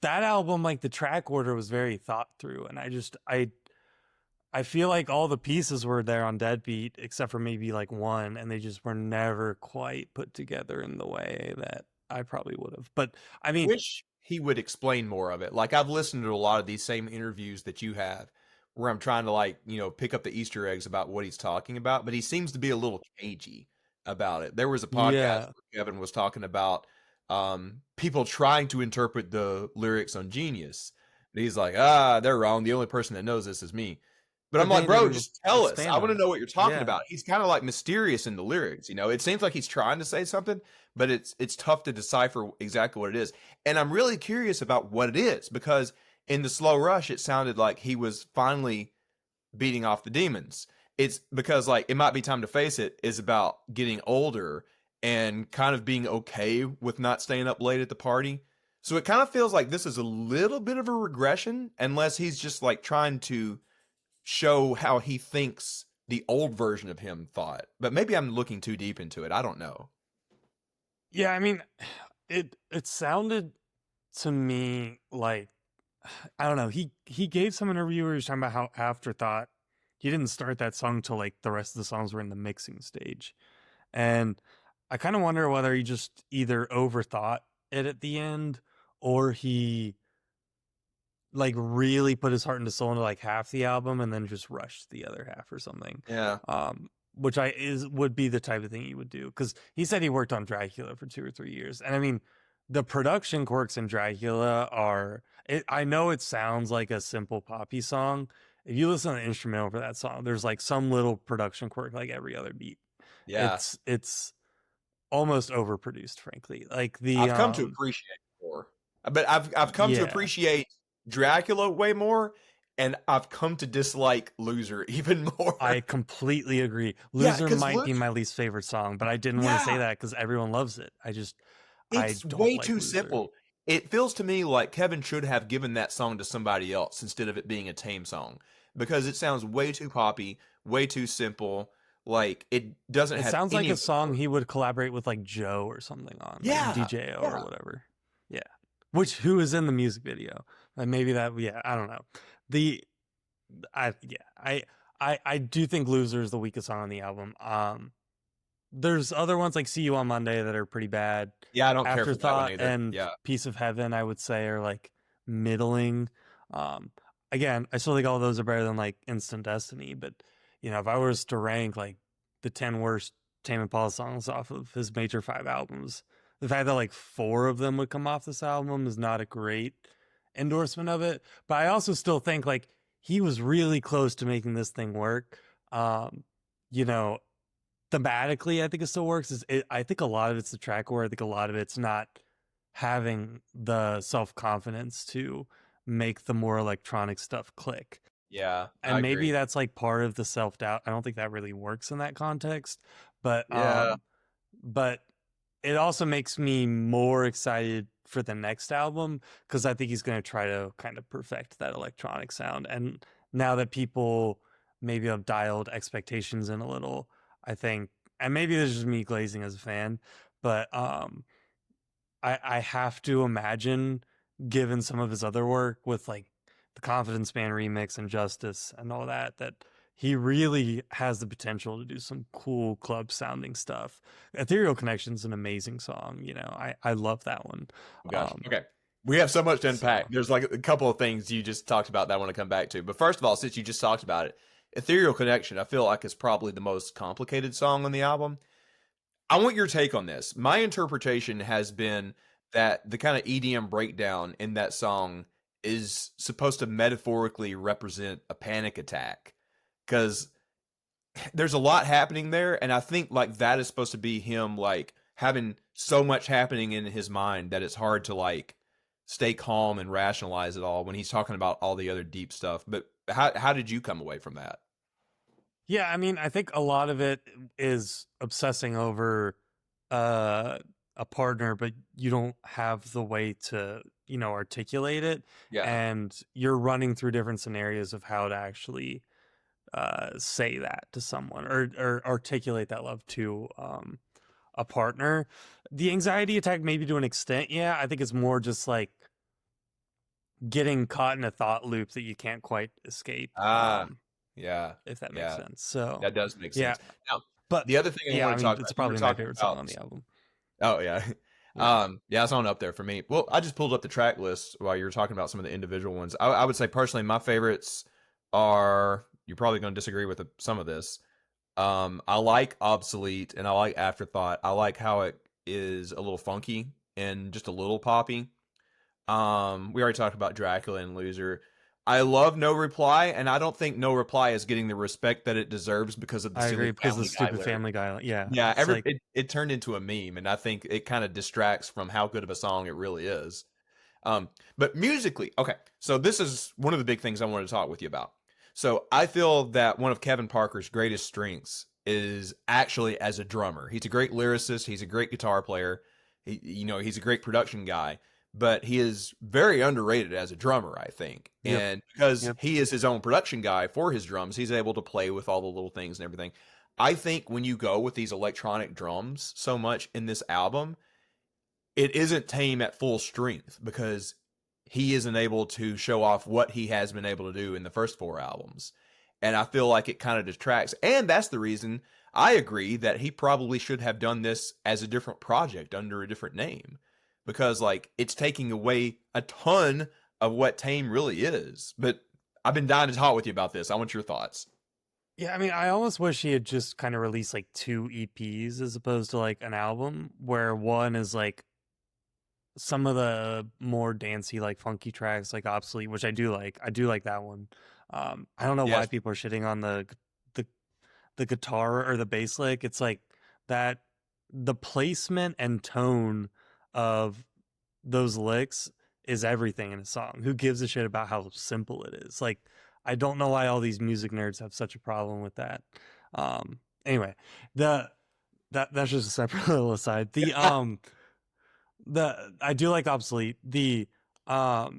that album, like the track order was very thought through, and I feel like all the pieces were there on Deadbeat except for maybe like one, and they just were never quite put together in the way that I probably would have. But I mean, Wish he would explain more of it. Like, I've listened to a lot of these same interviews that you have where I'm trying to, like, pick up the Easter eggs about what he's talking about, but he seems to be a little cagey about it. There was a podcast yeah, where Kevin was talking about people trying to interpret the lyrics on Genius. And he's like, they're wrong. The only person that knows this is me. But I'm but like, they bro, didn't just tell us. expand I want on to it. know what you're talking Yeah. about. He's kind of like mysterious in the lyrics, It seems like he's trying to say something, but it's tough to decipher exactly what it is. And I'm really curious about what it is, because in the slow rush, it sounded like he was finally beating off the demons. It's because, like, It Might Be Time to Face It is about getting older and kind of being okay with not staying up late at the party. So it kind of feels like this is a little bit of a regression, unless he's just like trying to show how he thinks the old version of him thought. But maybe I'm looking too deep into it. I don't know. Yeah, I mean, it sounded to me like, I don't know. He gave some interview where he was talking about how Afterthought, he didn't start that song till like the rest of the songs were in the mixing stage, and I kind of wonder whether he just either overthought it at the end, or he like really put his heart and soul into like half the album and then just rushed the other half or something. Yeah. Which would be the type of thing he would do, because he said he worked on Dracula for 2 or 3 years, and I mean, the production quirks in Dracula are. I know it sounds like a simple poppy song. If you listen to the instrumental for that song, there's like some little production quirk like every other beat. Yeah. It's almost overproduced, frankly. Like I've come to appreciate it more. But I've come to Yeah. appreciate Dracula way more, and I've come to dislike Loser even more. I completely agree. Yeah, Loser 'cause might be Loser- my least favorite song, but I didn't want to say Yeah. that because everyone loves it. I It's don't way like too Loser. simple. It feels to me like Kevin should have given that song to somebody else instead of it being a Tame song, because it sounds way too poppy, way too simple. Like, it doesn't It have sounds like any a of the song words. he would collaborate with like Joe or something on, Yeah, like DJO yeah. or whatever. Yeah, who is in the music video? Like maybe that. Yeah, I don't know. I do think Loser is the weakest song on the album. There's other ones like See You on Monday that are pretty bad. Yeah, I don't care for that one Afterthought either. and Yeah. Piece of Heaven, I would say, are like middling. Again, I still think all those are better than like Instant Destiny, but if I was to rank like the 10 worst Tame Impala songs off of his major 5 albums, the fact that like 4 of them would come off this album is not a great endorsement of it. But I also still think like he was really close to making this thing work. Thematically, I think it still works. I think a lot of it's the track order. I think a lot of it's not having the self-confidence to make the more electronic stuff click. Yeah, And I maybe agree. that's like part of the self-doubt. I don't think that really works in that context, but Yeah. but it also makes me more excited for the next album, because I think he's going to try to kind of perfect that electronic sound. And now that people maybe have dialed expectations in a little, I think, and maybe this is just me glazing as a fan, but I have to imagine, given some of his other work with like the Confidence Man remix and Justice and all that, that he really has the potential to do some cool club sounding stuff. Ethereal Connection's an amazing song. I love that one. Oh, gosh. Okay. We have so much to unpack. so- There's like a couple of things you just talked about that I want to come back to. But first of all, since you just talked about it, Ethereal Connection, I feel like is probably the most complicated song on the album. I want your take on this. My interpretation has been that the kind of EDM breakdown in that song is supposed to metaphorically represent a panic attack. Because there's a lot happening there, and I think like that is supposed to be him like having so much happening in his mind that it's hard to like stay calm and rationalize it all when he's talking about all the other deep stuff. But how did you come away from that? Yeah, I mean, I think a lot of it is obsessing over a partner, but you don't have the way to, articulate it. Yeah. And you're running through different scenarios of how to actually say that to someone or articulate that love to a partner. The anxiety attack, maybe to an extent, yeah, I think it's more just like getting caught in a thought loop that you can't quite escape. Yeah. If that makes sense. So that does make yeah, sense. Now, but the other thing I want to talk it's about, you were probably my talking favorite song about. on the album. Oh yeah. Yeah. Yeah, it's on up there for me. Well, I just pulled up the track list while you were talking about some of the individual ones. I would say personally, my favorites are, you're probably going to disagree with some of this. I like Obsolete and I like Afterthought. I like how it is a little funky and just a little poppy. We already talked about Dracula and Loser. I love No Reply, and I don't think No Reply is getting the respect that it deserves because of the I silly agree, because of the stupid lyric. Family Guy. Yeah. Yeah, It's like, it turned into a meme, and I think it kind of distracts from how good of a song it really is. But musically, okay, so this is one of the big things I wanted to talk with you about. So I feel that one of Kevin Parker's greatest strengths is actually as a drummer. He's a great lyricist. He's a great guitar player. He's a great production guy, but he is very underrated as a drummer, I think. Yep. And because Yep. he is his own production guy for his drums, he's able to play with all the little things and everything. I think when you go with these electronic drums so much in this album, it isn't Tame at full strength because he isn't able to show off what he has been able to do in the first 4 albums. And I feel like it kind of detracts. And that's the reason I agree that he probably should have done this as a different project under a different name, because like it's taking away a ton of what Tame really is. But I've been dying to talk with you about this. I want your thoughts. yeah, I mean, I almost wish he had just kind of released like 2 EPs as opposed to like an album, where one is like some of the more dancey, like funky tracks, like Obsolete, which I do like. I do like that one. I don't know why Yes. people are shitting on the guitar or the bass lick. It's like that the placement and tone of those licks is everything in a song. Who gives a shit about how simple it is? Like, I don't know why all these music nerds have such a problem with that. Anyway, that's just a separate little aside. I do like Obsolete. I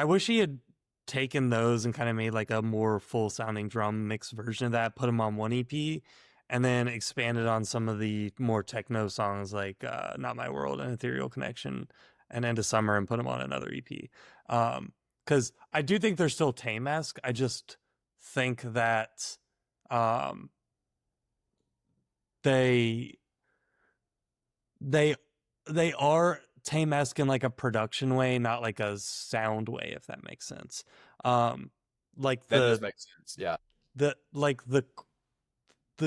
wish he had taken those and kind of made like a more full sounding drum mix version of that, put them on one EP, and then expanded on some of the more techno songs like Not My World and Ethereal Connection and End of Summer, and put them on another EP. Because I do think they're still Tame-esque. I just think that they are Tame-esque in like a production way, not like a sound way, if that makes sense. Like That does make sense. Yeah. The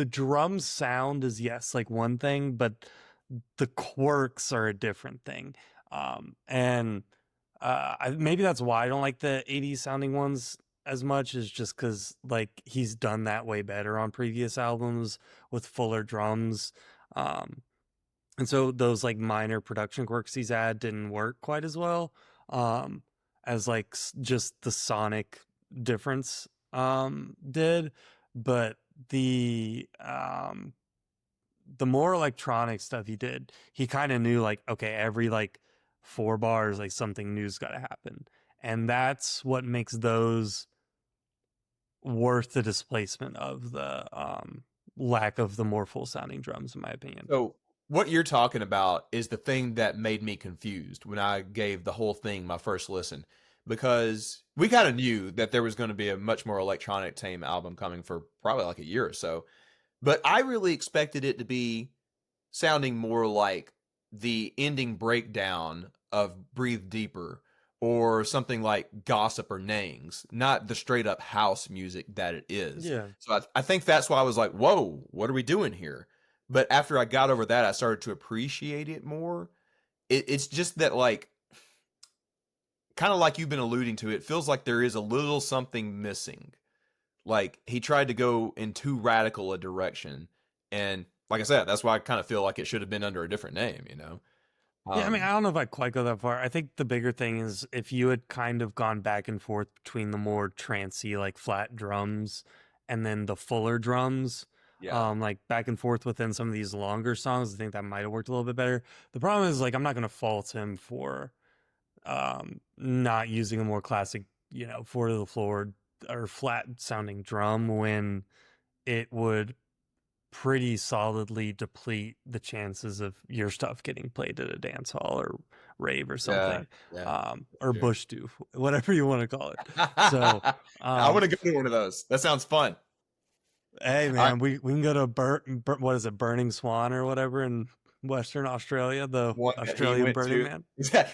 drum sound is, yes, like one thing, but the quirks are a different thing. And maybe that's why I don't like the 80s sounding ones as much, is just because like he's done that way better on previous albums with fuller drums. And so those like minor production quirks he's had didn't work quite as well as like just the sonic difference did. But the more electronic stuff he did, he kind of knew like, okay, every like 4 bars, like something new's got to happen. And that's what makes those worth the displacement of the lack of the more full sounding drums, in my opinion. So what you're talking about is the thing that made me confused when I gave the whole thing my first listen, because we kind of knew that there was going to be a much more electronic Tame album coming for probably like a year or so. But I really expected it to be sounding more like the ending breakdown of Breathe Deeper or something like Gossip or Nangs, not the straight up house music that it is. Yeah. So I think that's why I was like, whoa, what are we doing here? But after I got over that, I started to appreciate it more. It's just that, like, kind of like you've been alluding to, it feels like there is a little something missing. like he tried to go in too radical a direction, and like I said, that's why I kind of feel like it should have been under a different name, you know. Yeah, I mean, I don't know if I'd quite go that far. I think the bigger thing is if you had kind of gone back and forth between the more trancy, like flat drums, and then the fuller drums, Yeah. like back and forth within some of these longer songs, I think that might have worked a little bit better. The problem is, like, I'm not going to fault him for not using a more classic, you know, four to the floor or flat sounding drum when it would pretty solidly deplete the chances of your stuff getting played at a dance hall or rave or something, or sure. bush do, whatever you want to call it. So I want to go to one of those. That sounds fun. Hey man, we can go to what is it, Burning Swan or whatever in Western Australia, the Australian Burning Man.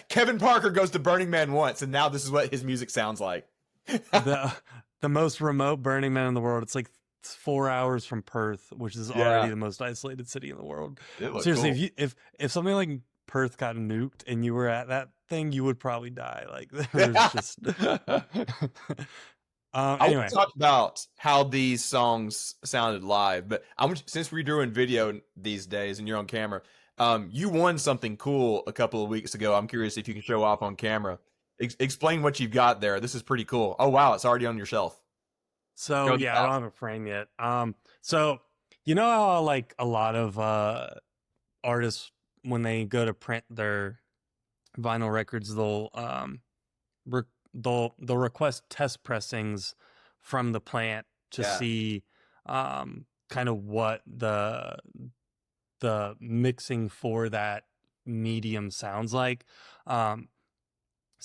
Kevin Parker goes to Burning Man once, and now this is what his music sounds like. the most remote Burning Man in the world. It's like 4 hours from Perth, which is already the most isolated city in the world. Seriously, cool. if something like Perth got nuked and you were at that thing, you would probably die. Like there's just. Anyway, I talked about how these songs sounded live, but since we're doing video these days and you're on camera, you won something cool a couple of weeks ago. I'm curious if you can show off on camera. Explain what you've got there. This is pretty cool. Oh wow, it's already on your shelf. So yeah, I don't have a frame yet. So you know how like a lot of artists when they go to print their vinyl records, they'll request test pressings from the plant to see kind of what the mixing for that medium sounds like.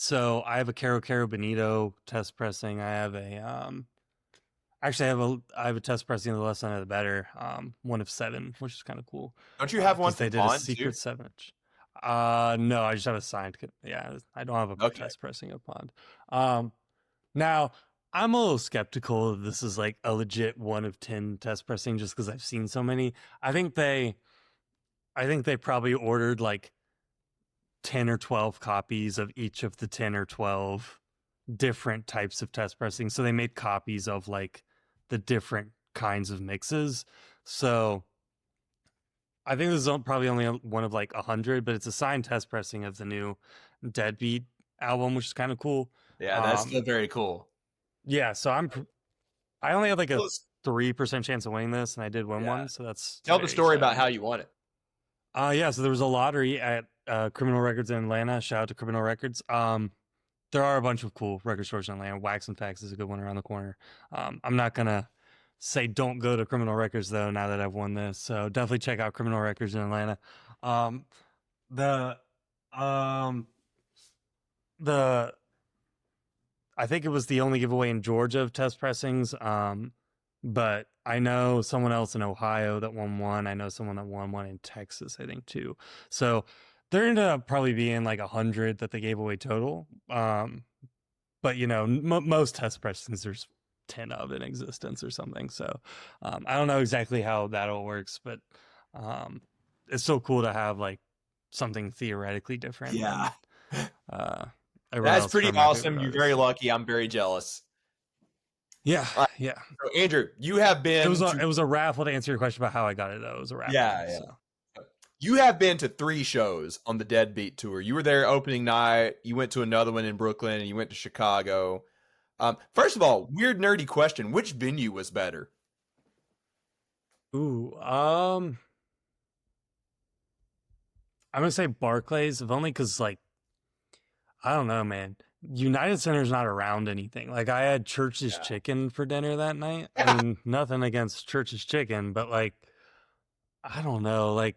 So I have a Caro Caro Bonito test pressing. I have a actually I have a test pressing of the Less Than the Better, 1 of 7, which is kind of cool. Don't you have one? They did a secret 7-inch. No, I just have a signed. Yeah, I don't have a test pressing of Pond. Now I'm a little skeptical if this is like a legit 1 of 10 test pressing, just because I've seen so many. I think they probably ordered like 10 or 12 copies of each of the 10 or 12 different types of test pressing. So they made copies of like the different kinds of mixes. So I think this is probably only one of like 100, but it's a signed test pressing of the new Deadbeat album, which is kind of cool. Yeah, that's still very cool. Yeah, so I only had like a 3% chance of winning this, and I did win one. So that's tell the story about how you won it. Yeah, so there was a lottery at Criminal Records in Atlanta. Shout out to Criminal Records. There are a bunch of cool record stores in Atlanta. Wax and Facts is a good one around the corner. I'm not gonna say don't go to Criminal Records though. Now that I've won this, so definitely check out Criminal Records in Atlanta. I think it was the only giveaway in Georgia of test pressings. But I know someone else in Ohio that won one. I know someone that won one in Texas, I think too. So there ended up probably being like 100 that they gave away total. But you know, most test pressings there's 10 of in existence or something. So I don't know exactly how that all works, but it's so cool to have like something theoretically different. Yeah. That's pretty awesome. You're very lucky. I'm very jealous. Yeah, yeah. So Andrew, you have been. It was a raffle to answer your question about how I got it. Though it was a raffle. Yeah. So. You have been to 3 shows on the Deadbeat tour. You were there opening night. You went to another one in Brooklyn, and you went to Chicago. First of all, weird nerdy question: which venue was better? Ooh, I'm gonna say Barclays, if only because like I don't know, man. United Center's not around anything. Like I had Church's Chicken for dinner that night. I mean, nothing against Church's Chicken, but like I don't know, like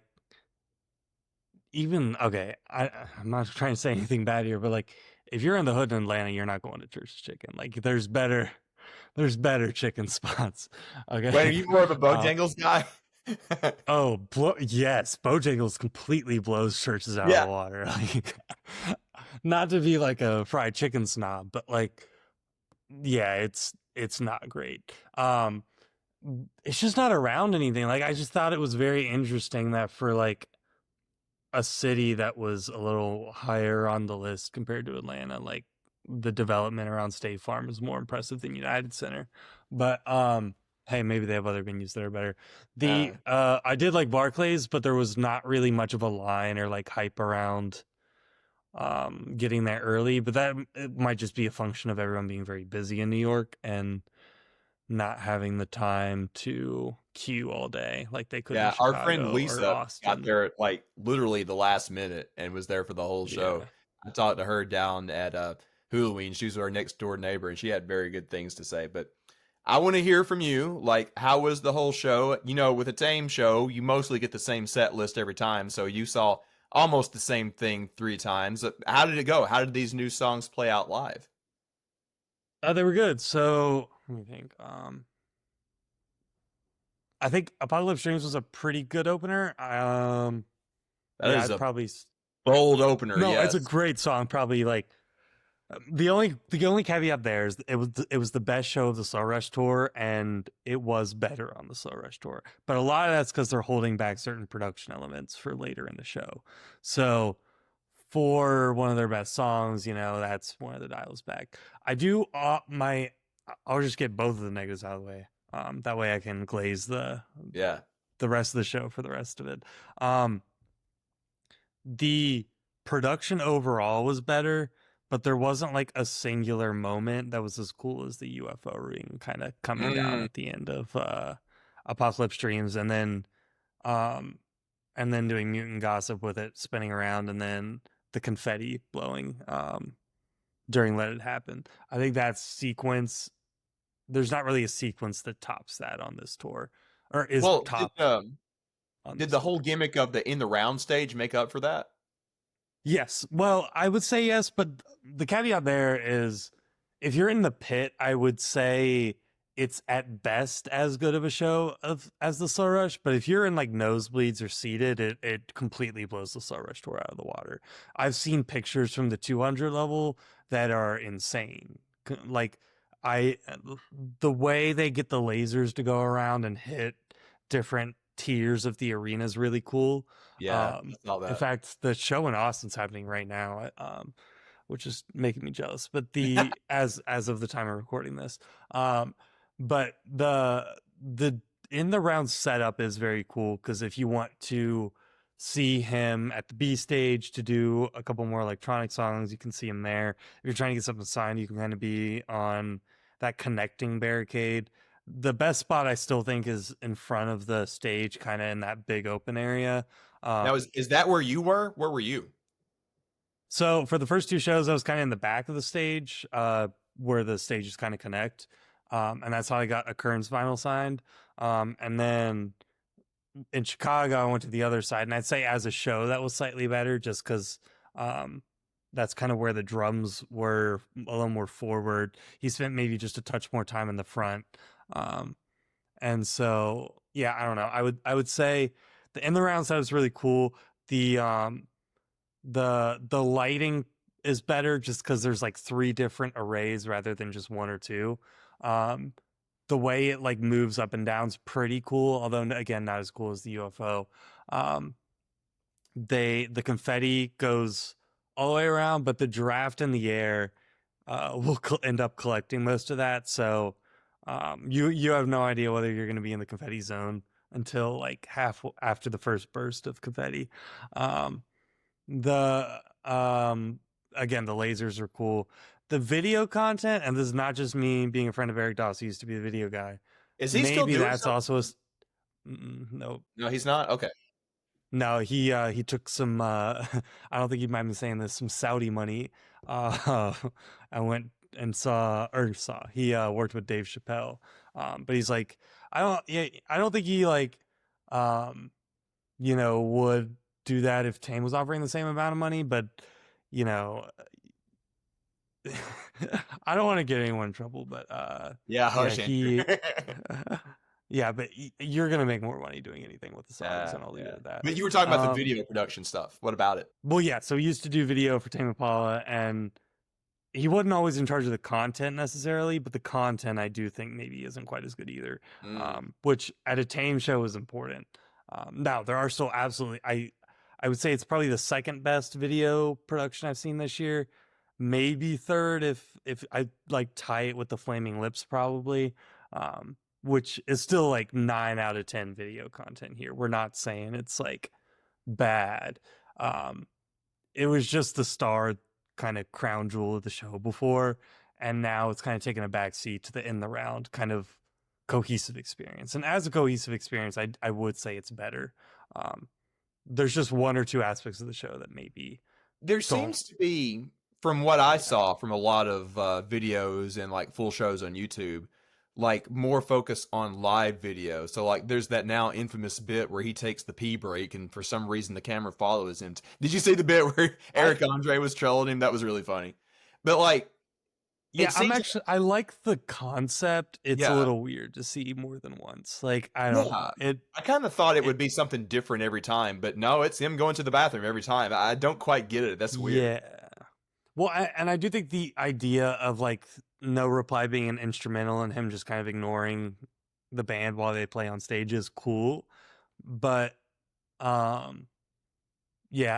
even okay, I'm not trying to say anything bad here, but like if you're in the hood in Atlanta, you're not going to Church's Chicken. Like there's better chicken spots. Okay. Wait, are you more of a Bojangles guy? Yes, Bojangles completely blows Church's out of the water. Like, not to be like a fried chicken snob, but like, yeah, it's not great. It's just not around anything. Like, I just thought it was very interesting that for like a city that was a little higher on the list compared to Atlanta, like the development around State Farm is more impressive than United Center. But hey, maybe they have other venues that are better. I did like Barclays, but there was not really much of a line or like hype around getting there early. But that it might just be a function of everyone being very busy in New York and not having the time to queue all day like they could in Yeah, our friend Chicago or Lisa got Austin. there at, like, literally the last minute and was there for the whole show. Yeah. I talked to her down at Halloween. She was our next door neighbor, and she had very good things to say. But I want to hear from you. Like, how was the whole show? You know, with a Tame show, you mostly get the same set list every time. So you saw almost the same thing 3 times. How did it go? How did these new songs play out live? They were good. So let me think. I think Apocalypse Dreams was a pretty good opener. That yeah, is I'd a probably bold opener. no. Yes. It's a great song. Probably like the only caveat there is it was the best show of the Soul Rush tour, and it was better on the Soul Rush tour. But a lot of that's because they're holding back certain production elements for later in the show. So for one of their best songs, you know, that's one of the dials back. I do I'll just get both of the negatives out of the way. That way I can glaze the rest of the show for the rest of it. The production overall was better, but there wasn't like a singular moment that was as cool as the UFO ring kind of coming down at the end of Apocalypse Dreams, and then doing Mutant Gossip with it spinning around, and then the confetti blowing during Let It Happen. I think that sequence, there's not really a sequence that tops that on this tour, or is top. Did the whole gimmick of the in the round stage make up for that? Yes. Well, I would say yes, but the caveat there is if you're in the pit, I would say it's at best as good of a show as the Soul Rush. But if you're in like nosebleeds or seated, it completely blows the Soul Rush tour out of the water. I've seen pictures from the 200 level that are insane. Like the way they get the lasers to go around and hit different tiers of the arena is really cool. Yeah, I saw that. In fact, the show in Austin's happening right now, which is making me jealous. But the as of the time of recording this, but the in the round setup is very cool because if you want to see him at the B stage to do a couple more electronic songs, you can see him there. If you're trying to get something signed, you can kind of be on that connecting barricade. The best spot I still think is in front of the stage, kind of in that big open area. Now, is that where you were? Where were you? So for the first 2 shows, I was kind of in the back of the stage, where the stages kind of connect. And that's how I got Occurrence vinyl signed. And then in Chicago, I went to the other side. And I'd say as a show, that was slightly better just because that's kind of where the drums were a little more forward. He spent maybe just a touch more time in the front. And so, yeah, I don't know. I would say the in the round set was really cool. The lighting is better just because there's like 3 different arrays rather than just 1 or 2. The way it like moves up and down is pretty cool, although again not as cool as the UFO. The confetti goes all the way around, but the draft in the air will end up collecting most of that. So you have no idea whether you're going to be in the confetti zone until like half after the first burst of confetti. Again, the lasers are cool. The video content, and this is not just me being a friend of Eric Doss, who used to be the video guy. Is he still doing that's something? also no. No, he's not. Okay. No, he took some. I don't think you mind me saying this. Some Saudi money. I went and saw. He worked with Dave Chappelle, but he's like, I don't think he like, would do that if Tame was offering the same amount of money. But I don't want to get anyone in trouble. But yeah, but you're gonna make more money doing anything with the songs, and I'll leave it at that. But you were talking about the video production stuff. What about it? Well, yeah. So he used to do video for Tame Impala, and he wasn't always in charge of the content necessarily, but the content I do think maybe isn't quite as good either. Which at a Tame show is important. Now there are still absolutely, I would say it's probably the second best video production I've seen this year, maybe third if I like tie it with the Flaming Lips probably. which is still like 9 out of 10 video content here. We're not saying it's like bad. It was just the star kind of crown jewel of the show before, and now it's kind of taken a backseat to the in the round kind of cohesive experience. And as a cohesive experience, I would say it's better. There's just one or two aspects of the show that maybe there seems to be, from what I saw from a lot of videos and like full shows on YouTube, like more focus on live video. So like there's that now infamous bit where he takes the pee break and for some reason the camera follows him. Did you see the bit where Eric Andre was trolling him? That was really funny. But like, yeah, I like the concept. It's a little weird to see more than once. Like, I don't know. I kind of thought it would be something different every time, but no, it's him going to the bathroom every time. I don't quite get it. That's weird. Yeah. Well, and I do think the idea of like no reply being an instrumental and him just kind of ignoring the band while they play on stage is cool. But yeah,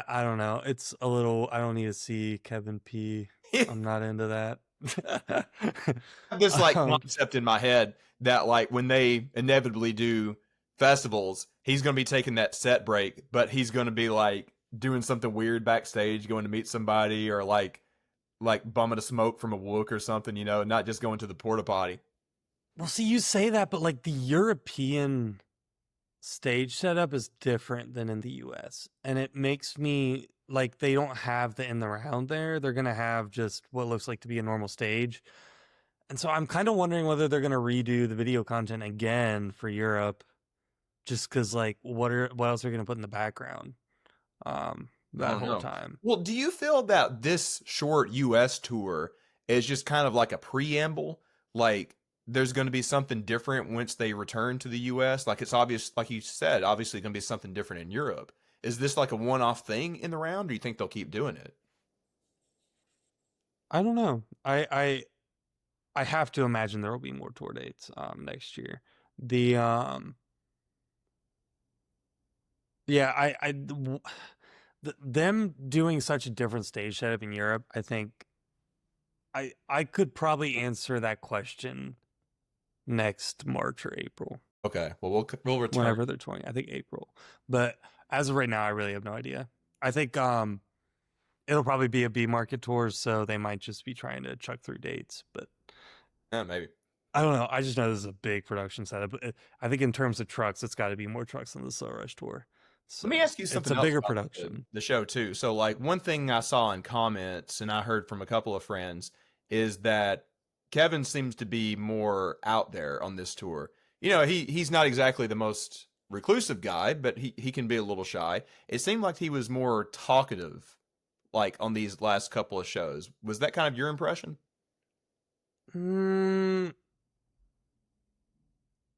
I don't know. It's a little, I don't need to see Kevin P. I'm not into that. This like concept in my head that like when they inevitably do festivals, he's going to be taking that set break, but he's going to be like doing something weird backstage, going to meet somebody, or like bumming a smoke from a wook or something, you know, not just going to the porta potty. Well, see, you say that, but like the European stage setup is different than in the US, and it makes me like they don't have the in the round there. They're gonna have just what looks like to be a normal stage, and so I'm kind of wondering whether they're gonna redo the video content again for Europe, just because like what else are they gonna put in the background that whole time? Well, do you feel that this short US tour is just kind of like a preamble, like there's going to be something different once they return to the US? Like it's obvious, like you said, obviously going to be something different in Europe. Is this like a one-off thing in the round, or do you think they'll keep doing it? I don't know. I have to imagine there will be more tour dates next year. Them doing such a different stage setup in Europe, I think I could probably answer that question next March or April. Okay, well we'll return whenever they're 20. I think April, but as of right now, I really have no idea. I think it'll probably be a B market tour, so they might just be trying to chuck through dates. But yeah, maybe. I don't know. I just know this is a big production setup. I think in terms of trucks, it's got to be more trucks than the Slow Rush tour. So let me ask you something. It's a bigger production. The show too. So like one thing I saw in comments and I heard from a couple of friends is that Kevin seems to be more out there on this tour. You know, he's not exactly the most reclusive guy, but he can be a little shy. It seemed like he was more talkative, like on these last couple of shows. Was that kind of your impression?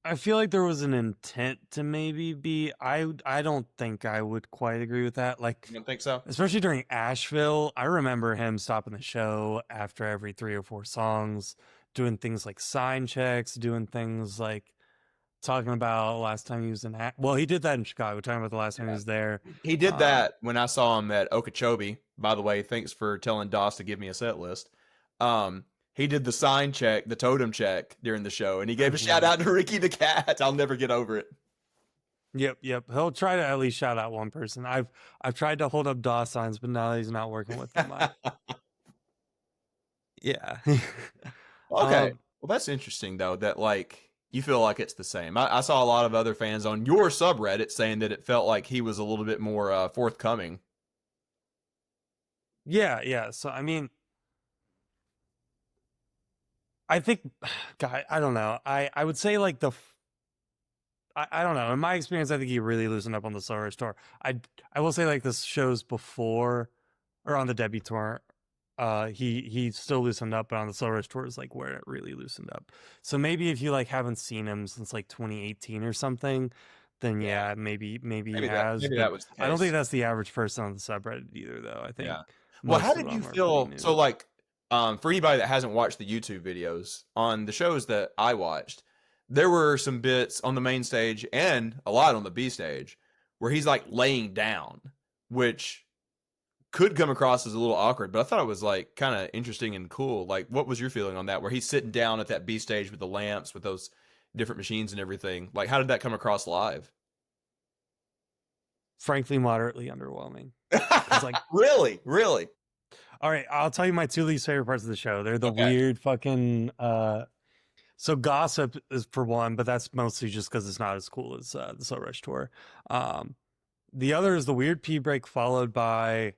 I feel like there was an intent to maybe be. I don't think I would quite agree with that. Like, you don't think so? Especially during Asheville, I remember him stopping the show after every 3 or 4 songs, doing things like sign checks, doing things like talking about last time he was in. Well, he did that in Chicago. Talking about the last time he was there. He did that when I saw him at Okeechobee. By the way, thanks for telling Doss to give me a set list. He did the sign check, the totem check during the show, and he gave a shout out to Ricky the Cat. I'll never get over it. Yep. He'll try to at least shout out one person. I've tried to hold up Doss signs, but now that he's not working with them. Yeah. Okay. Well, that's interesting though, that like you feel like it's the same. I saw a lot of other fans on your subreddit saying that it felt like he was a little bit more forthcoming. Yeah. So, I mean, I think, God, I don't know. I would say like I don't know. In my experience, I think he really loosened up on the Slow Rush tour. I will say like the shows before or on the Deadbeat tour, he still loosened up, but on the Slow Rush tour is like where it really loosened up. So maybe if you like haven't seen him since like 2018 or something, then yeah, maybe he has. Maybe that was the case. I don't think that's the average person on the subreddit either, though. I think. Yeah. Well, how did you feel? So like, for anybody that hasn't watched the YouTube videos, on the shows that I watched, there were some bits on the main stage and a lot on the B stage where he's like laying down, which could come across as a little awkward, but I thought it was like kind of interesting and cool. Like, what was your feeling on that? Where he's sitting down at that B stage with the lamps, with those different machines and everything. Like, how did that come across live? Frankly, moderately underwhelming. Like, really? All right, I'll tell you my two least favorite parts of the show. They're the Okay. weird fucking so gossip is for one, but that's mostly just because it's not as cool as the Slow Rush tour. The other is the weird pee break followed by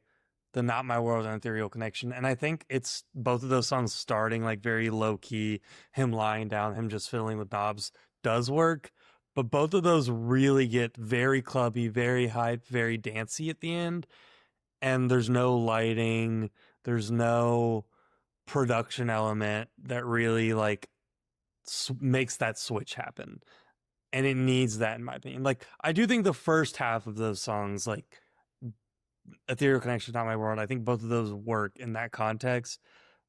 the Not My World and Ethereal Connection. And I think it's both of those songs starting like very low key, him lying down, him just fiddling with knobs does work. But both of those really get very clubby, very hype, very dancey at the end. And there's no lighting, there's no production element that really like makes that switch happen. And it needs that, in my opinion. Like, I do think the first half of those songs, like Ethereal Connection, Not My World, I think both of those work in that context.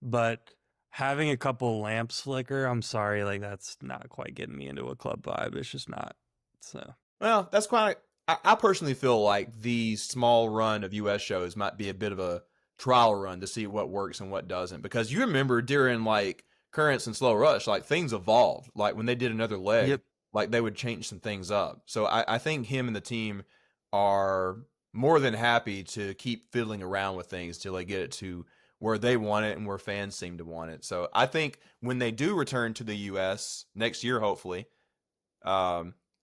But having a couple lamps flicker, I'm sorry, like that's not quite getting me into a club vibe. It's just not. So, well, that's quite. I personally feel like the small run of US shows might be a bit of a trial run to see what works and what doesn't. Because you remember during like Currents and Slow Rush, like things evolved. Like when they did another leg, like they would change some things up. So I think him and the team are more than happy to keep fiddling around with things till they get it to where they want it and where fans seem to want it. So I think when they do return to the US next year, hopefully, I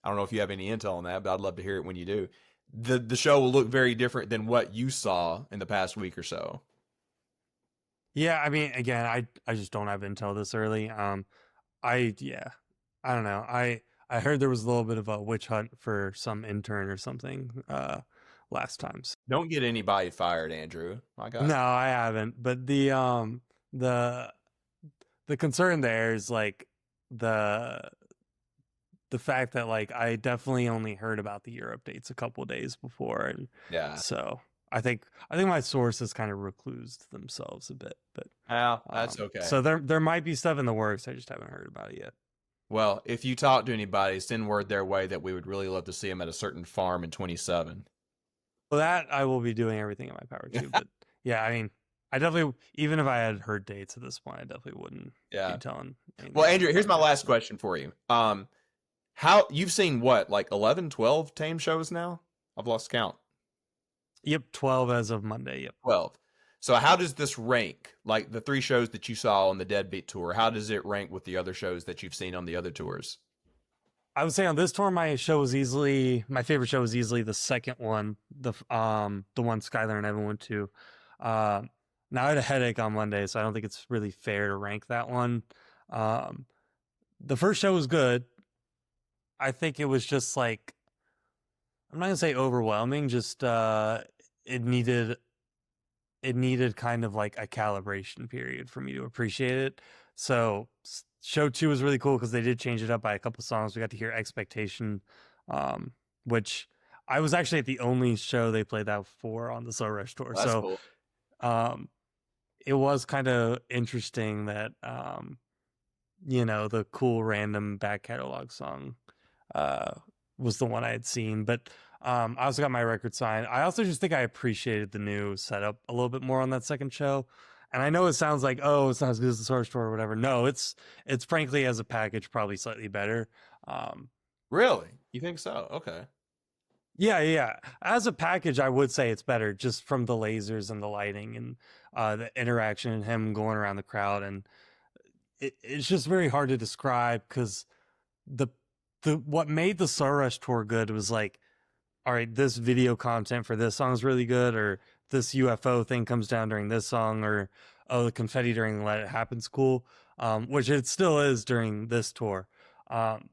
don't know if you have any intel on that, but I'd love to hear it when you do. The show will look very different than what you saw in the past week or so. Yeah, I mean, again, I just don't have intel this early. I don't know. I heard there was a little bit of a witch hunt for some intern or something last time. So. Don't get anybody fired, Andrew. My God. No, I haven't. But the concern there is like the fact that like I definitely only heard about the year updates a couple of days before, and so I think my sources kind of reclused themselves a bit, but that's okay. So there might be stuff in the works. I just haven't heard about it yet. Well, if you talk to anybody, send word their way that we would really love to see them at a certain farm in 27. Well, that I will be doing everything in my power to. But yeah, I mean, I definitely, even if I had heard dates at this point, I definitely wouldn't be telling. Well, Andrew, here's my last question for you. How you've seen what, like 11, 12 Tame shows now? I've lost count. Yep, 12 as of Monday. Yep, 12. So how does this rank? Like the 3 shows that you saw on the Deadbeat tour, how does it rank with the other shows that you've seen on the other tours? I would say on this tour, my favorite show was easily the second one, the one Skylar and Evan went to. Now I had a headache on Monday, so I don't think it's really fair to rank that one. The first show was good. I think it was just like, I'm not gonna say overwhelming, just it needed kind of like a calibration period for me to appreciate it. So show 2 was really cool because they did change it up by a couple songs. We got to hear Expectation, which I was actually at the only show they played that for on the Slow Rush tour. That's so cool. It was kind of interesting that the cool random back catalog song was the one I had seen, but I also got my record signed. I also just think I appreciated the new setup a little bit more on that second show. And I know it sounds like, oh, it's not as good as the Source Tour or whatever. No, it's frankly as a package probably slightly better. Really? You think so? Okay. Yeah. As a package, I would say it's better just from the lasers and the lighting and the interaction and him going around the crowd. And it's just very hard to describe because what made the Slow Rush tour good was like, all right, this video content for this song is really good, or this UFO thing comes down during this song, or the confetti during Let It Happen's cool, which it still is during this tour. And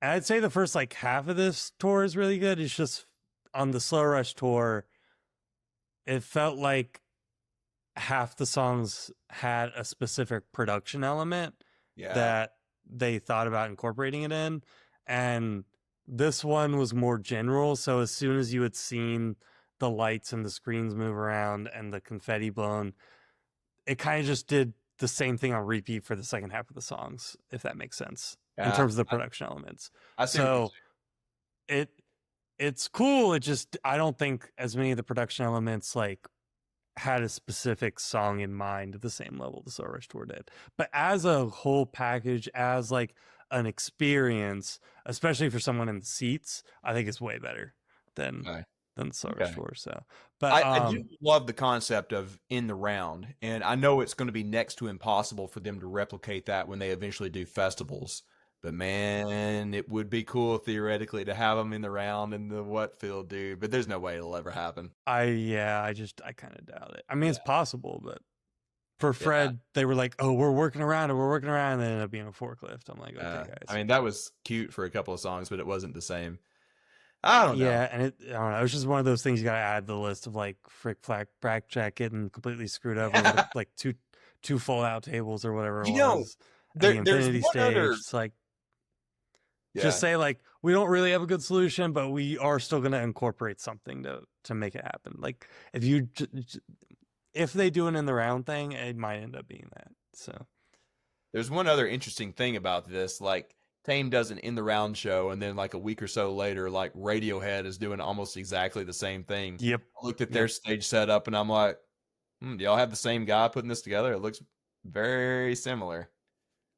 I'd say the first like half of this tour is really good. It's just on the Slow Rush tour, it felt like half the songs had a specific production element that they thought about incorporating it in. And this one was more general. So as soon as you had seen the lights and the screens move around and the confetti blown, it kind of just did the same thing on repeat for the second half of the songs, if that makes sense, in terms of the production elements. So it's cool. It just, I don't think as many of the production elements like had a specific song in mind at the same level the Slow Rush tour did. But as a whole package, as like an experience, especially for someone in the seats, I think it's way better than the Silver Tour. So, but I do love the concept of in the round, and I know it's going to be next to impossible for them to replicate that when they eventually do festivals. But man, it would be cool theoretically to have them in the round in the what field, dude. But there's no way it'll ever happen. I kind of doubt it. I mean, it's possible, but for Fred, they were like, "Oh, we're working around it, and then it ended up being a forklift." I'm like, "Okay, guys." I mean, that was cute for a couple of songs, but it wasn't the same. I don't know. Yeah, and I don't know. It was just one of those things you got to add to the list of like Frick Flack Blackjack getting completely screwed over with like two fold out tables or whatever it was. The Infinity Stage. It's like, just say like, we don't really have a good solution, but we are still going to incorporate something to make it happen. Like if they do an in the round thing, it might end up being that. So there's one other interesting thing about this, like Tame does an in the round show, and then like a week or so later, like Radiohead is doing almost exactly the same thing. Yep. I looked at their stage setup and I'm like, do y'all have the same guy putting this together? It looks very similar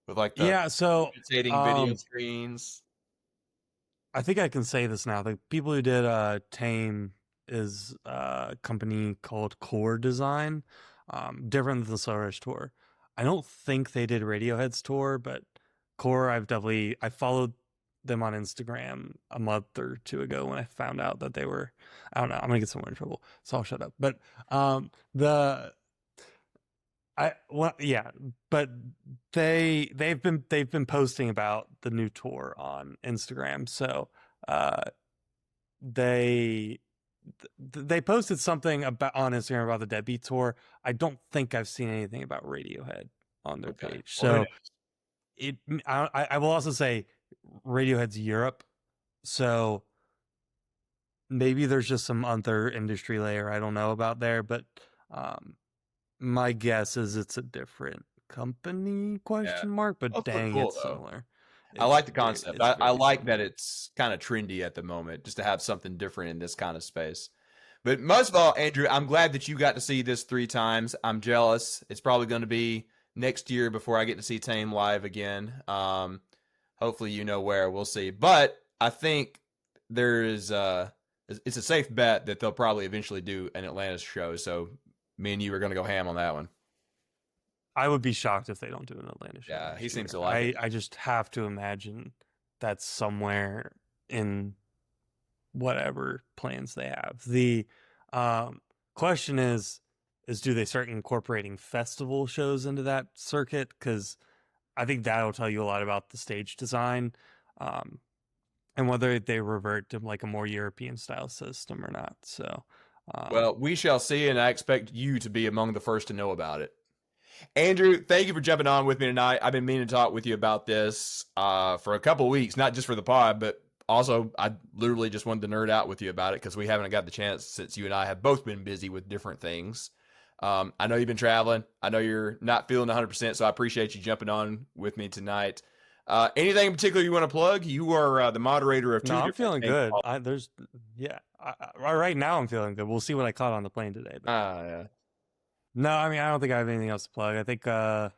with like the rotating video screens. I think I can say this now. The people who did Tame is a company called Core Design, different than the Solar Tour. I don't think they did Radiohead's tour, but Core, I followed them on Instagram a month or two ago when I found out that they were, I don't know, I'm gonna get someone in trouble, so I'll shut up. But but they've been posting about the new tour on Instagram. So they posted something on Instagram about the Deadbeat tour. I don't think I've seen anything about Radiohead on their page. So I will also say Radiohead's Europe, so maybe there's just some other industry layer I don't know about there, but my guess is it's a different company ? But that's dang, cool, it's similar. I like the concept. I like that it's kind of trendy at the moment, just to have something different in this kind of space. But most of all, Andrew, I'm glad that you got to see this 3 times. I'm jealous. It's probably going to be next year before I get to see Tame live again. Hopefully, you know where. We'll see. But I think it's a safe bet that they'll probably eventually do an Atlanta show. So me and you are going to go ham on that one. I would be shocked if they don't do an Atlanta show. Yeah, he seems to like it. I just have to imagine that's somewhere in whatever plans they have. The question is do they start incorporating festival shows into that circuit? Because I think that'll tell you a lot about the stage design, and whether they revert to like a more European style system or not. So, well, we shall see, and I expect you to be among the first to know about it. Andrew, thank you for jumping on with me tonight. I've been meaning to talk with you about this for a couple of weeks, not just for the pod, but also I literally just wanted to nerd out with you about it because we haven't got the chance since you and I have both been busy with different things. I know you've been traveling. I know you're not feeling 100%, so I appreciate you jumping on with me tonight. Anything in particular you want to plug? You are the moderator of 2 I'm feeling good. Right now I'm feeling good. We'll see what I caught on the plane today. Yeah. No, I mean, I don't think I have anything else to plug. I think, I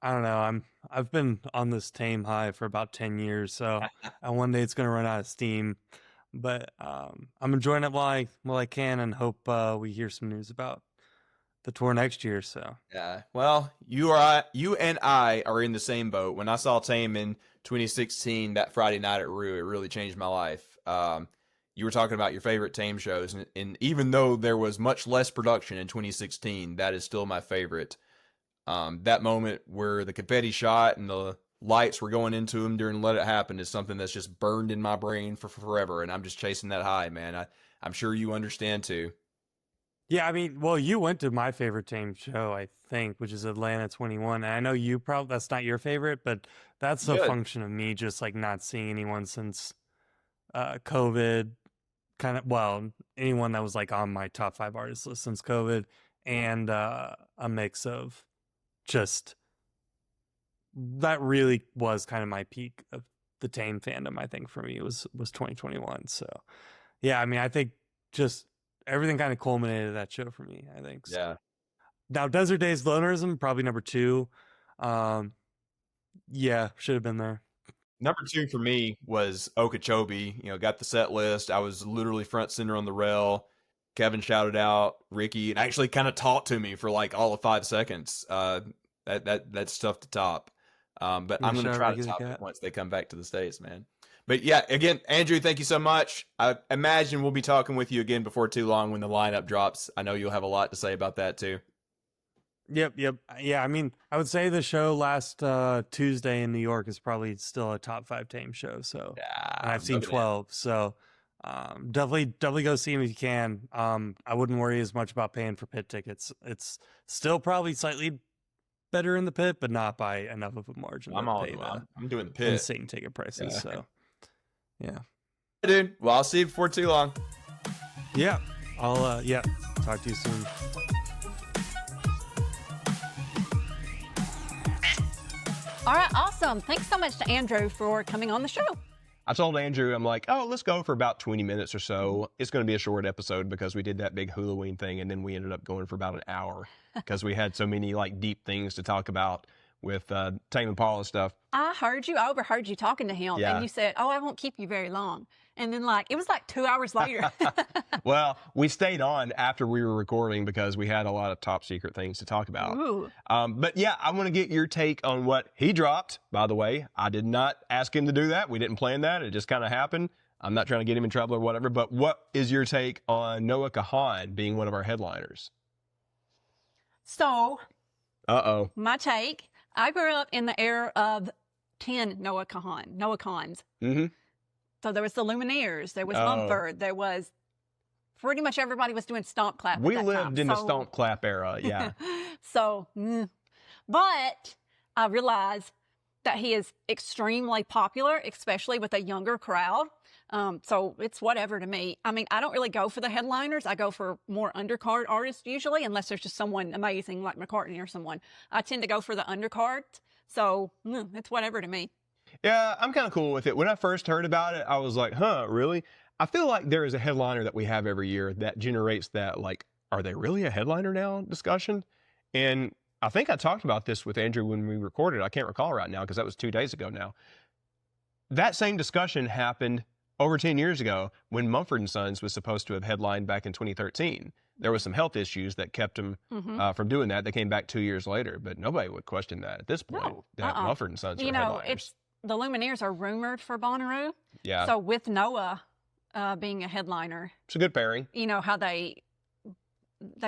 don't know. I've been on this Tame high for about 10 years, so one day it's going to run out of steam. But I'm enjoying it while I can, and hope we hear some news about the tour next year. So yeah, well, you and I are in the same boat. When I saw Tame in 2016, that Friday night at Roo, it really changed my life. You were talking about your favorite Tame shows, and even though there was much less production in 2016, that is still my favorite. That moment where the confetti shot and the lights were going into them during Let It Happen is something that's just burned in my brain for forever, and I'm just chasing that high, man. I'm sure you understand too. Yeah, I mean, well, you went to my favorite Tame show, I think, which is Atlanta 21. And I know you probably, that's not your favorite, but that's a function of me just like not seeing anyone since COVID. Anyone that was like on my top 5 artists list since COVID, and a mix of just that really was kind of my peak of the Tame fandom. I think for me was 2021. So yeah, I mean, I think just everything kind of culminated at that show for me, I think. So. Yeah. Now, Desert Days Lonerism, probably number 2. Yeah, should have been there. Number 2 for me was Okeechobee. Got the set list. I was literally front center on the rail. Kevin shouted out Ricky and actually kind of talked to me for like all of 5 seconds. That's tough to top. But I'm going to try to top it once they come back to the States, man. But yeah, again, Andrew, thank you so much. I imagine we'll be talking with you again before too long when the lineup drops. I know you'll have a lot to say about that too. Yep. Yeah, I mean, I would say the show last Tuesday in New York is probably still a top 5 Tame show. So and I've seen 12. So definitely go see him if you can. I wouldn't worry as much about paying for pit tickets. It's still probably slightly better in the pit, but not by enough of a margin. I'm doing the pit. Insane ticket prices. Yeah. So yeah, dude. Well, I'll see you before too long. Yeah, I'll talk to you soon. All right, awesome. Thanks so much to Andrew for coming on the show. I told Andrew, I'm like, oh, let's go for about 20 minutes or so. It's going to be a short episode because we did that big Halloween thing, and then we ended up going for about an hour because we had so many like deep things to talk about with Tame Impala stuff. I overheard you talking to him, and you said, oh, I won't keep you very long. And then it was like 2 hours later. Well, we stayed on after we were recording because we had a lot of top secret things to talk about. Ooh. But yeah, I want to get your take on what he dropped, by the way. I did not ask him to do that. We didn't plan that. It just kind of happened. I'm not trying to get him in trouble or whatever, but what is your take on Noah Kahan being one of our headliners? So, my take, I grew up in the era of 10 Noah Kahans. Mm-hmm. So there was the Lumineers, there was Mumford, there was pretty much everybody was doing stomp clap. We lived in the stomp clap era, yeah. But I realized that he is extremely popular, especially with a younger crowd. So it's whatever to me. I mean, I don't really go for the headliners. I go for more undercard artists usually, unless there's just someone amazing like McCartney or someone. I tend to go for the undercard. So it's whatever to me. Yeah, I'm kind of cool with it. When I first heard about it, I was like, huh, really? I feel like there is a headliner that we have every year that generates that, like, are they really a headliner now discussion? And I think I talked about this with Andrew when we recorded. I can't recall right now because that was 2 days ago now. That same discussion happened over 10 years ago when Mumford & Sons was supposed to have headlined back in 2013. There was some health issues that kept them from doing that. They came back 2 years later, but nobody would question that at this point, that Mumford & Sons are headliners. The Lumineers are rumored for Bonnaroo. Yeah. So with Noah being a headliner. It's a good pairing. You know, how they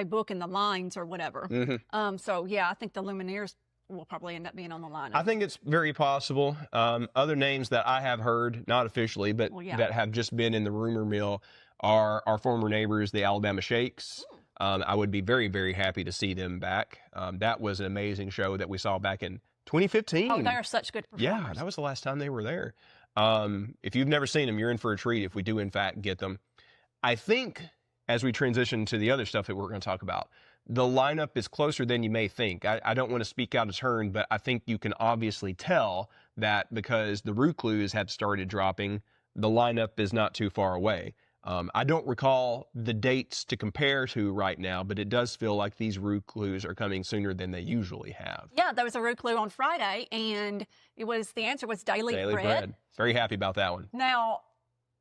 book in the lines or whatever. Mm-hmm. So, yeah, I think the Lumineers will probably end up being on the lineup. I think it's very possible. Other names that I have heard, not officially, but that have just been in the rumor mill are our former neighbors, the Alabama Shakes. I would be very, very happy to see them back. That was an amazing show that we saw back in 2015. Oh, they are such good performers. Yeah, that was the last time they were there. If you've never seen them, you're in for a treat if we do, in fact, get them. I think as we transition to the other stuff that we're going to talk about, the lineup is closer than you may think. I don't want to speak out of turn, but I think you can obviously tell that because the Roo Clues have started dropping, the lineup is not too far away. I don't recall the dates to compare to right now, but it does feel like these Roo Clues are coming sooner than they usually have. Yeah, there was a Roo Clue on Friday, and the answer was Daily Bread. Very happy about that one. Now,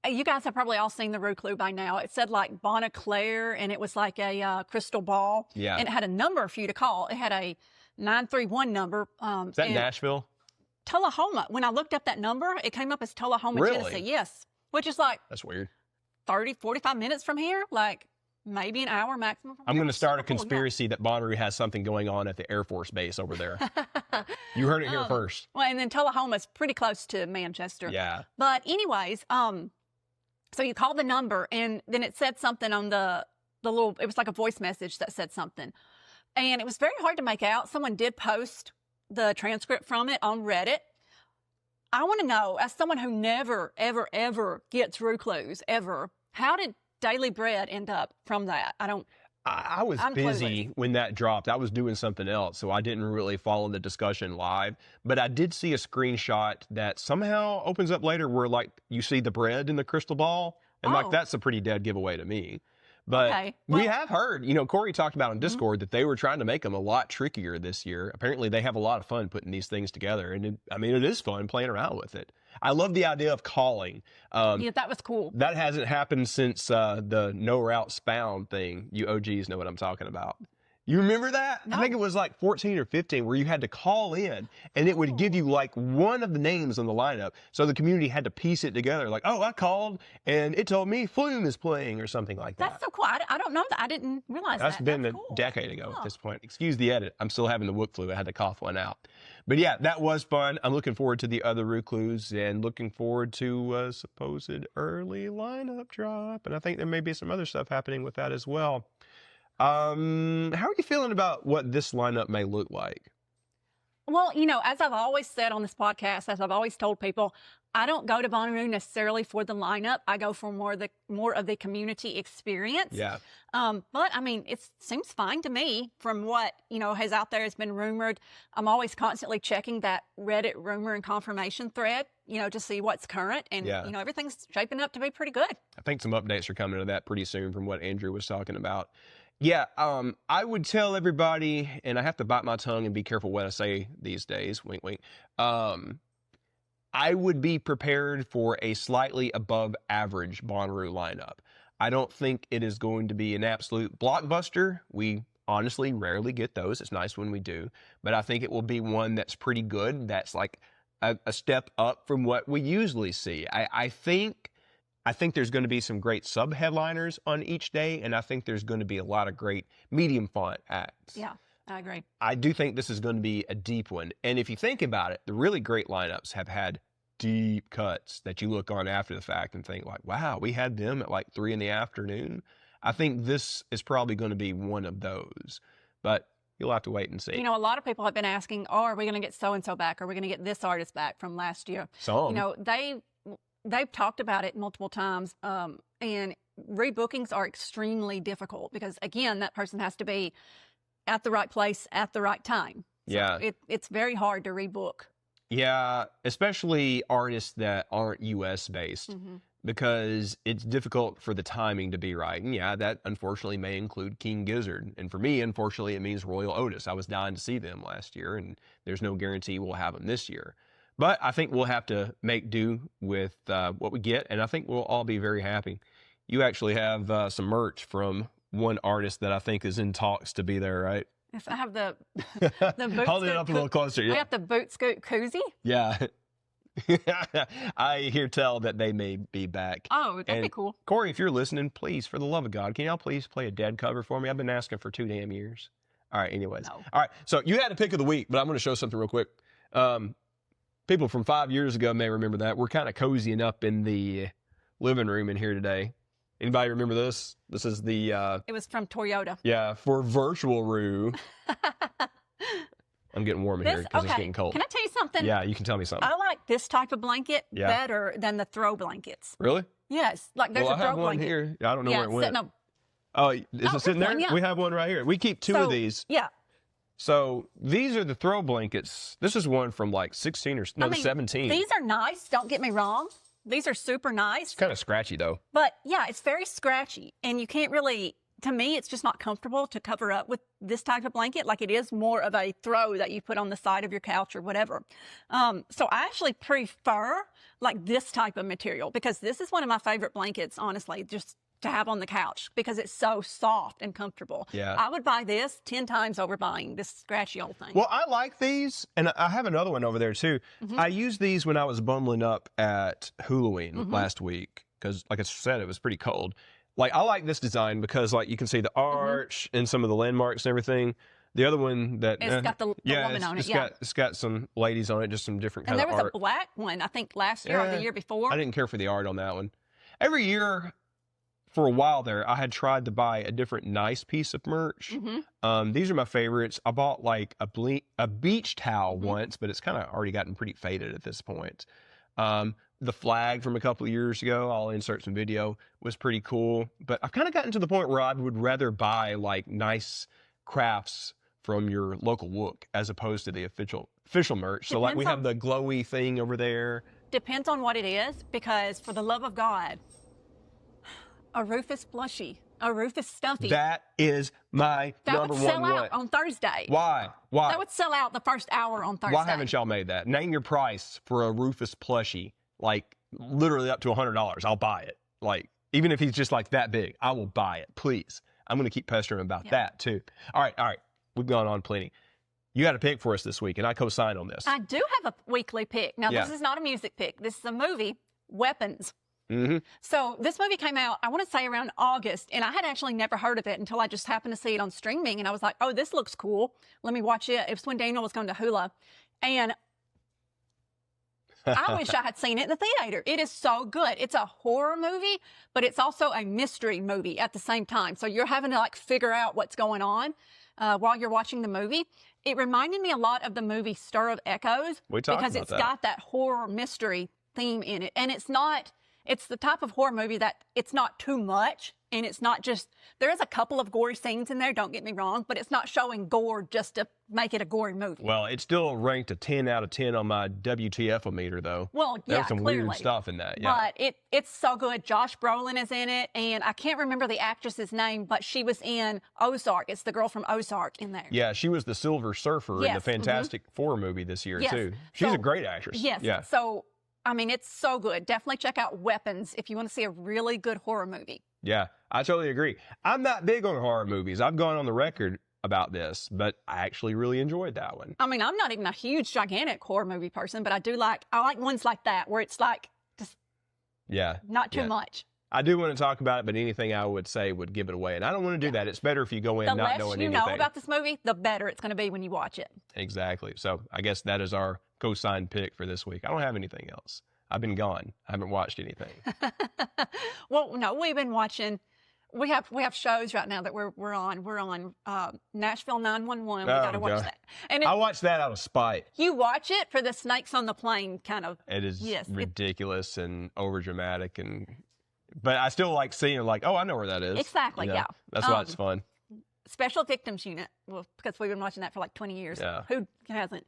you guys have probably all seen the Roo Clue by now. It said like Bonnaroo, and it was like a crystal ball. Yeah. And it had a number for you to call. It had a 931 number. Is that Nashville? Tullahoma. When I looked up that number, it came up as Tullahoma, Tennessee. Yes. Which is like... That's weird. 30, 45 minutes from here, like maybe an hour maximum. I'm going to start a conspiracy that Bonnaroo has something going on at the Air Force Base over there. You heard it here first. Well, and then Tullahoma's pretty close to Manchester. Yeah. But anyways, so you called the number, and then it said something on the little, it was like a voice message that said something. And it was very hard to make out. Someone did post the transcript from it on Reddit. I want to know, as someone who never, ever, ever gets Roo Clues, ever, how did Daily Bread end up from that? I was busy when that dropped. I was doing something else, so I didn't really follow the discussion live. But I did see a screenshot that somehow opens up later where, like, you see the bread in the crystal ball. And, like, that's a pretty dead giveaway to me. But Okay. we Well- have heard, Corey talked about on Discord that they were trying to make them a lot trickier this year. Apparently, they have a lot of fun putting these things together. And it is fun playing around with it. I love the idea of calling. Yeah, that was cool. That hasn't happened since the no routes found thing. You OGs know what I'm talking about. You remember that? No. I think it was like 14 or 15 where you had to call in and it would give you like one of the names on the lineup. So the community had to piece it together like, oh, I called and it told me Flume is playing or something like that. That's so cool. I don't know that. I didn't realize That's that. been That's a cool. decade ago Huh. at this point. Excuse the edit. I'm still having the Wook flu. I had to cough one out. But yeah, that was fun. I'm looking forward to the other Roo Clues and looking forward to a supposed early lineup drop. And I think there may be some other stuff happening with that as well. How are you feeling about what this lineup may look like? Well, as I've always said on this podcast, as I've always told people, I don't go to Bonnaroo necessarily for the lineup. I go for more of the community experience. Yeah. But it seems fine to me from what, has out there has been rumored. I'm always constantly checking that Reddit rumor and confirmation thread, to see what's current. And, Yeah. Everything's shaping up to be pretty good. I think some updates are coming to that pretty soon from what Andrew was talking about. Yeah, I would tell everybody, and I have to bite my tongue and be careful what I say these days, wink, wink. I would be prepared for a slightly above average Bonnaroo lineup. I don't think it is going to be an absolute blockbuster. We honestly rarely get those. It's nice when we do. But I think it will be one that's pretty good. That's like a step up from what we usually see. I think there's going to be some great sub-headliners on each day, and I think there's going to be a lot of great medium font acts. Yeah, I agree. I do think this is going to be a deep one. And if you think about it, the really great lineups have had deep cuts that you look on after the fact and think like, wow, we had them at like 3 PM. I think this is probably going to be one of those, but you'll have to wait and see. A lot of people have been asking, oh, are we going to get so-and-so back? Are we going to get this artist back from last year? Some. They've talked about it multiple times, and rebookings are extremely difficult because, again, that person has to be at the right place at the right time. So Yeah. It's very hard to rebook. Yeah, especially artists that aren't US based Mm-hmm. because it's difficult for the timing to be right. And yeah, that unfortunately may include King Gizzard. And for me, unfortunately, it means Royal Otis. I was dying to see them last year, and there's no guarantee we'll have them this year. But I think we'll have to make do with what we get, and I think we'll all be very happy. You actually have some merch from one artist that I think is in talks to be there, right? Yes, I have the boot Hold it scoot up a little closer. I Yeah. got the boot scoot koozie. Yeah. I hear tell that they may be back. Oh, that'd be And cool. Corey, if you're listening, please, for the love of God, can y'all please play a Dead cover for me? I've been asking for 2 damn years. All right, anyways. No. All right, so you had a pick of the week, but I'm going to show something real quick. People from 5 years ago may remember that. We're kind of cozying up in the living room in here today. Anybody remember this? This is the, It was from Toyota. yeah, for virtual Roo. I'm getting warm in here because it's getting cold. Can I tell you something? Yeah, you can tell me something. I like this type of blanket Yeah. better than the throw blankets. Really? Yes, like there's Well, a I throw have one blanket. here. I don't know where it went. sitting up. Oh, is it there's sitting there? one, yeah. We have one right here. We keep 2 of So, these. Yeah. So these are the throw blankets. This is one from like 16 or no, 17. These are nice. Don't get me wrong. These are super nice. Kind of scratchy though. But yeah, it's very scratchy. And you can't really, to me, it's just not comfortable to cover up with this type of blanket. Like it is more of a throw that you put on the side of your couch or whatever. So I actually prefer like this type of material because this is one of my favorite blankets, honestly, just to have on the couch because it's so soft and comfortable. Yeah. I would buy this 10 times over buying this scratchy old thing. Well, I like these, and I have another one over there too. Mhm. I used these when I was bundling up at Halloween Mhm. last week because, like I said, it was pretty cold. Like I like this design because, like, you can see the arch and some of the landmarks and everything. The other one that It's got the woman on it, yeah. it's got some ladies on it, just some different And kind there of was art. a black one, I think last year or Yeah. the year before. I didn't care for the art on that one. Every year, for a while there, I had tried to buy a different nice piece of merch. Mhm. These are my favorites. I bought like a beach towel Mhm. once, but it's kind of already gotten pretty faded at this point. The flag from a couple of years ago, I'll insert some video, was pretty cool. But I've kind of gotten to the point where I would rather buy like nice crafts from your local Wook as opposed to the official merch. So like we Depends have the glowy thing over there. Depends on what it is, because for the love of God, a Rufus plushie, Oh, Rufus Stuffy. That is my that number would one sell one. out on Thursday. Why? That would sell out the first hour on Thursday. Why haven't y'all made that? Name your price for a Rufus plushie. Like, literally up to $100. I'll buy it. Like, even if he's just like that big, I will buy it. Please. I'm going to keep pestering him about that too. All right. We've gone on plenty. You got a pick for us this week, and I co-sign on this. I do have a weekly pick. Now, this is not a music pick. This is a movie, Weapons. Mm-hmm. So this movie came out, I want to say around August, and I had actually never heard of it until I just happened to see it on streaming, and I was like, oh, this looks cool. Let me watch it. It was when Daniel was going to Hula, and I wish I had seen it in the theater. It is so good. It's a horror movie, but it's also a mystery movie at the same time. So you're having to like figure out what's going on while you're watching the movie. It reminded me a lot of the movie Stir of Echoes because it's got that horror mystery theme in it. And it's the type of horror movie that it's not too much. And it's not just, there is a couple of gory scenes in there, don't get me wrong, but it's not showing gore just to make it a gory movie. Well, it's still ranked a 10 out of 10 on my WTF-o-meter, though. Well, yeah, There's some clearly. weird stuff in that, yeah. But it's so good. Josh Brolin is in it, and I can't remember the actress's name, but she was in Ozark. It's the girl from Ozark in there. Yeah, she was the Silver Surfer in the Fantastic Four movie this year, too. She's a great actress. Yes. Yeah. So, I mean, it's so good. Definitely check out Weapons if you want to see a really good horror movie. Yeah, I totally agree. I'm not big on horror movies. I've gone on the record about this, but I actually really enjoyed that one. I mean, I'm not even a huge, gigantic horror movie person, but I like ones like that where it's like just not too much. I do want to talk about it, but anything I would say would give it away. And I don't want to do that. It's better if you go in not knowing anything. The less you know about this movie, the better it's going to be when you watch it. Exactly. So I guess that is our co-signed pick for this week. I don't have anything else. I've been gone. I haven't watched anything. Well, no, we've been watching. We have shows right now that we're on. We're on Nashville 911. We got to watch that. And I watched that out of spite. You watch it for the snakes on the plane kind of. It is ridiculous and overdramatic, but I still like seeing it. Like, oh, I know where that is. Exactly. Yeah. That's why it's fun. Special Victims Unit. Well, because we've been watching that for like 20 years. Yeah. Who hasn't?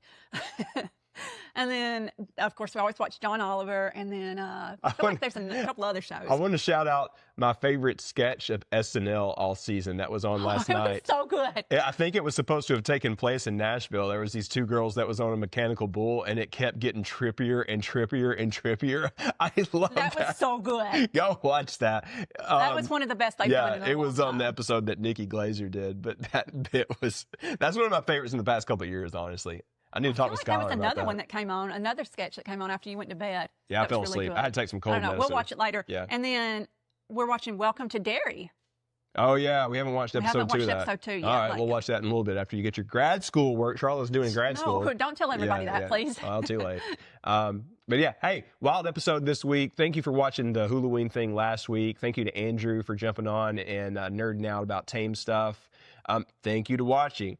And then, of course, we always watch John Oliver, and then I feel like there's a couple other shows. I want to shout out my favorite sketch of SNL all season that was on last night. It was so good. I think it was supposed to have taken place in Nashville. There was these two girls that was on a mechanical bull, and it kept getting trippier and trippier and trippier. I love that. That was so good. Go watch that. That was one of the best I've done in a long time. It was on the episode that Nikki Glazer did, but that bit that's one of my favorites in the past couple of years, honestly. I need to talk to Skylar about that. There was another one that came on, another sketch that came on after you went to bed. Yeah, I fell asleep. I had to take some cold medicine. We'll watch it later. Yeah. And then we're watching Welcome to Derry. Oh, yeah. We haven't watched episode 2 of that. Episode 2 yet. All right. We'll watch that in a little bit after you get your grad school work. Charlotte's doing grad school. No, don't tell everybody that, please. Well, too late. But yeah, hey, wild episode this week. Thank you for watching the Halloween thing last week. Thank you to Andrew for jumping on and nerding out about Tame stuff. Thank you for watching.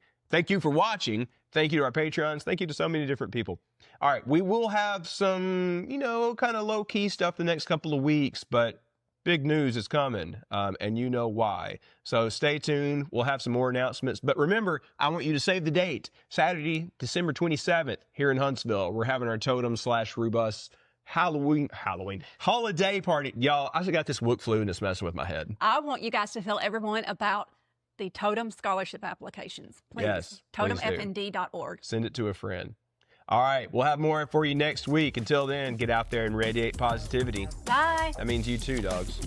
Thank you to our Patreons. Thank you to so many different people. All right, we will have some, kind of low-key stuff the next couple of weeks, but big news is coming, and you know why. So stay tuned. We'll have some more announcements. But remember, I want you to save the date. Saturday, December 27th, here in Huntsville. We're having our Totem/Rubus Halloween holiday party. Y'all, I just got this Wook flu and it's messing with my head. I want you guys to tell everyone about the Totem scholarship applications. Please. Yes. TOTEMFND.org. Send it to a friend. All right. We'll have more for you next week. Until then, get out there and radiate positivity. Bye. That means you too, dogs.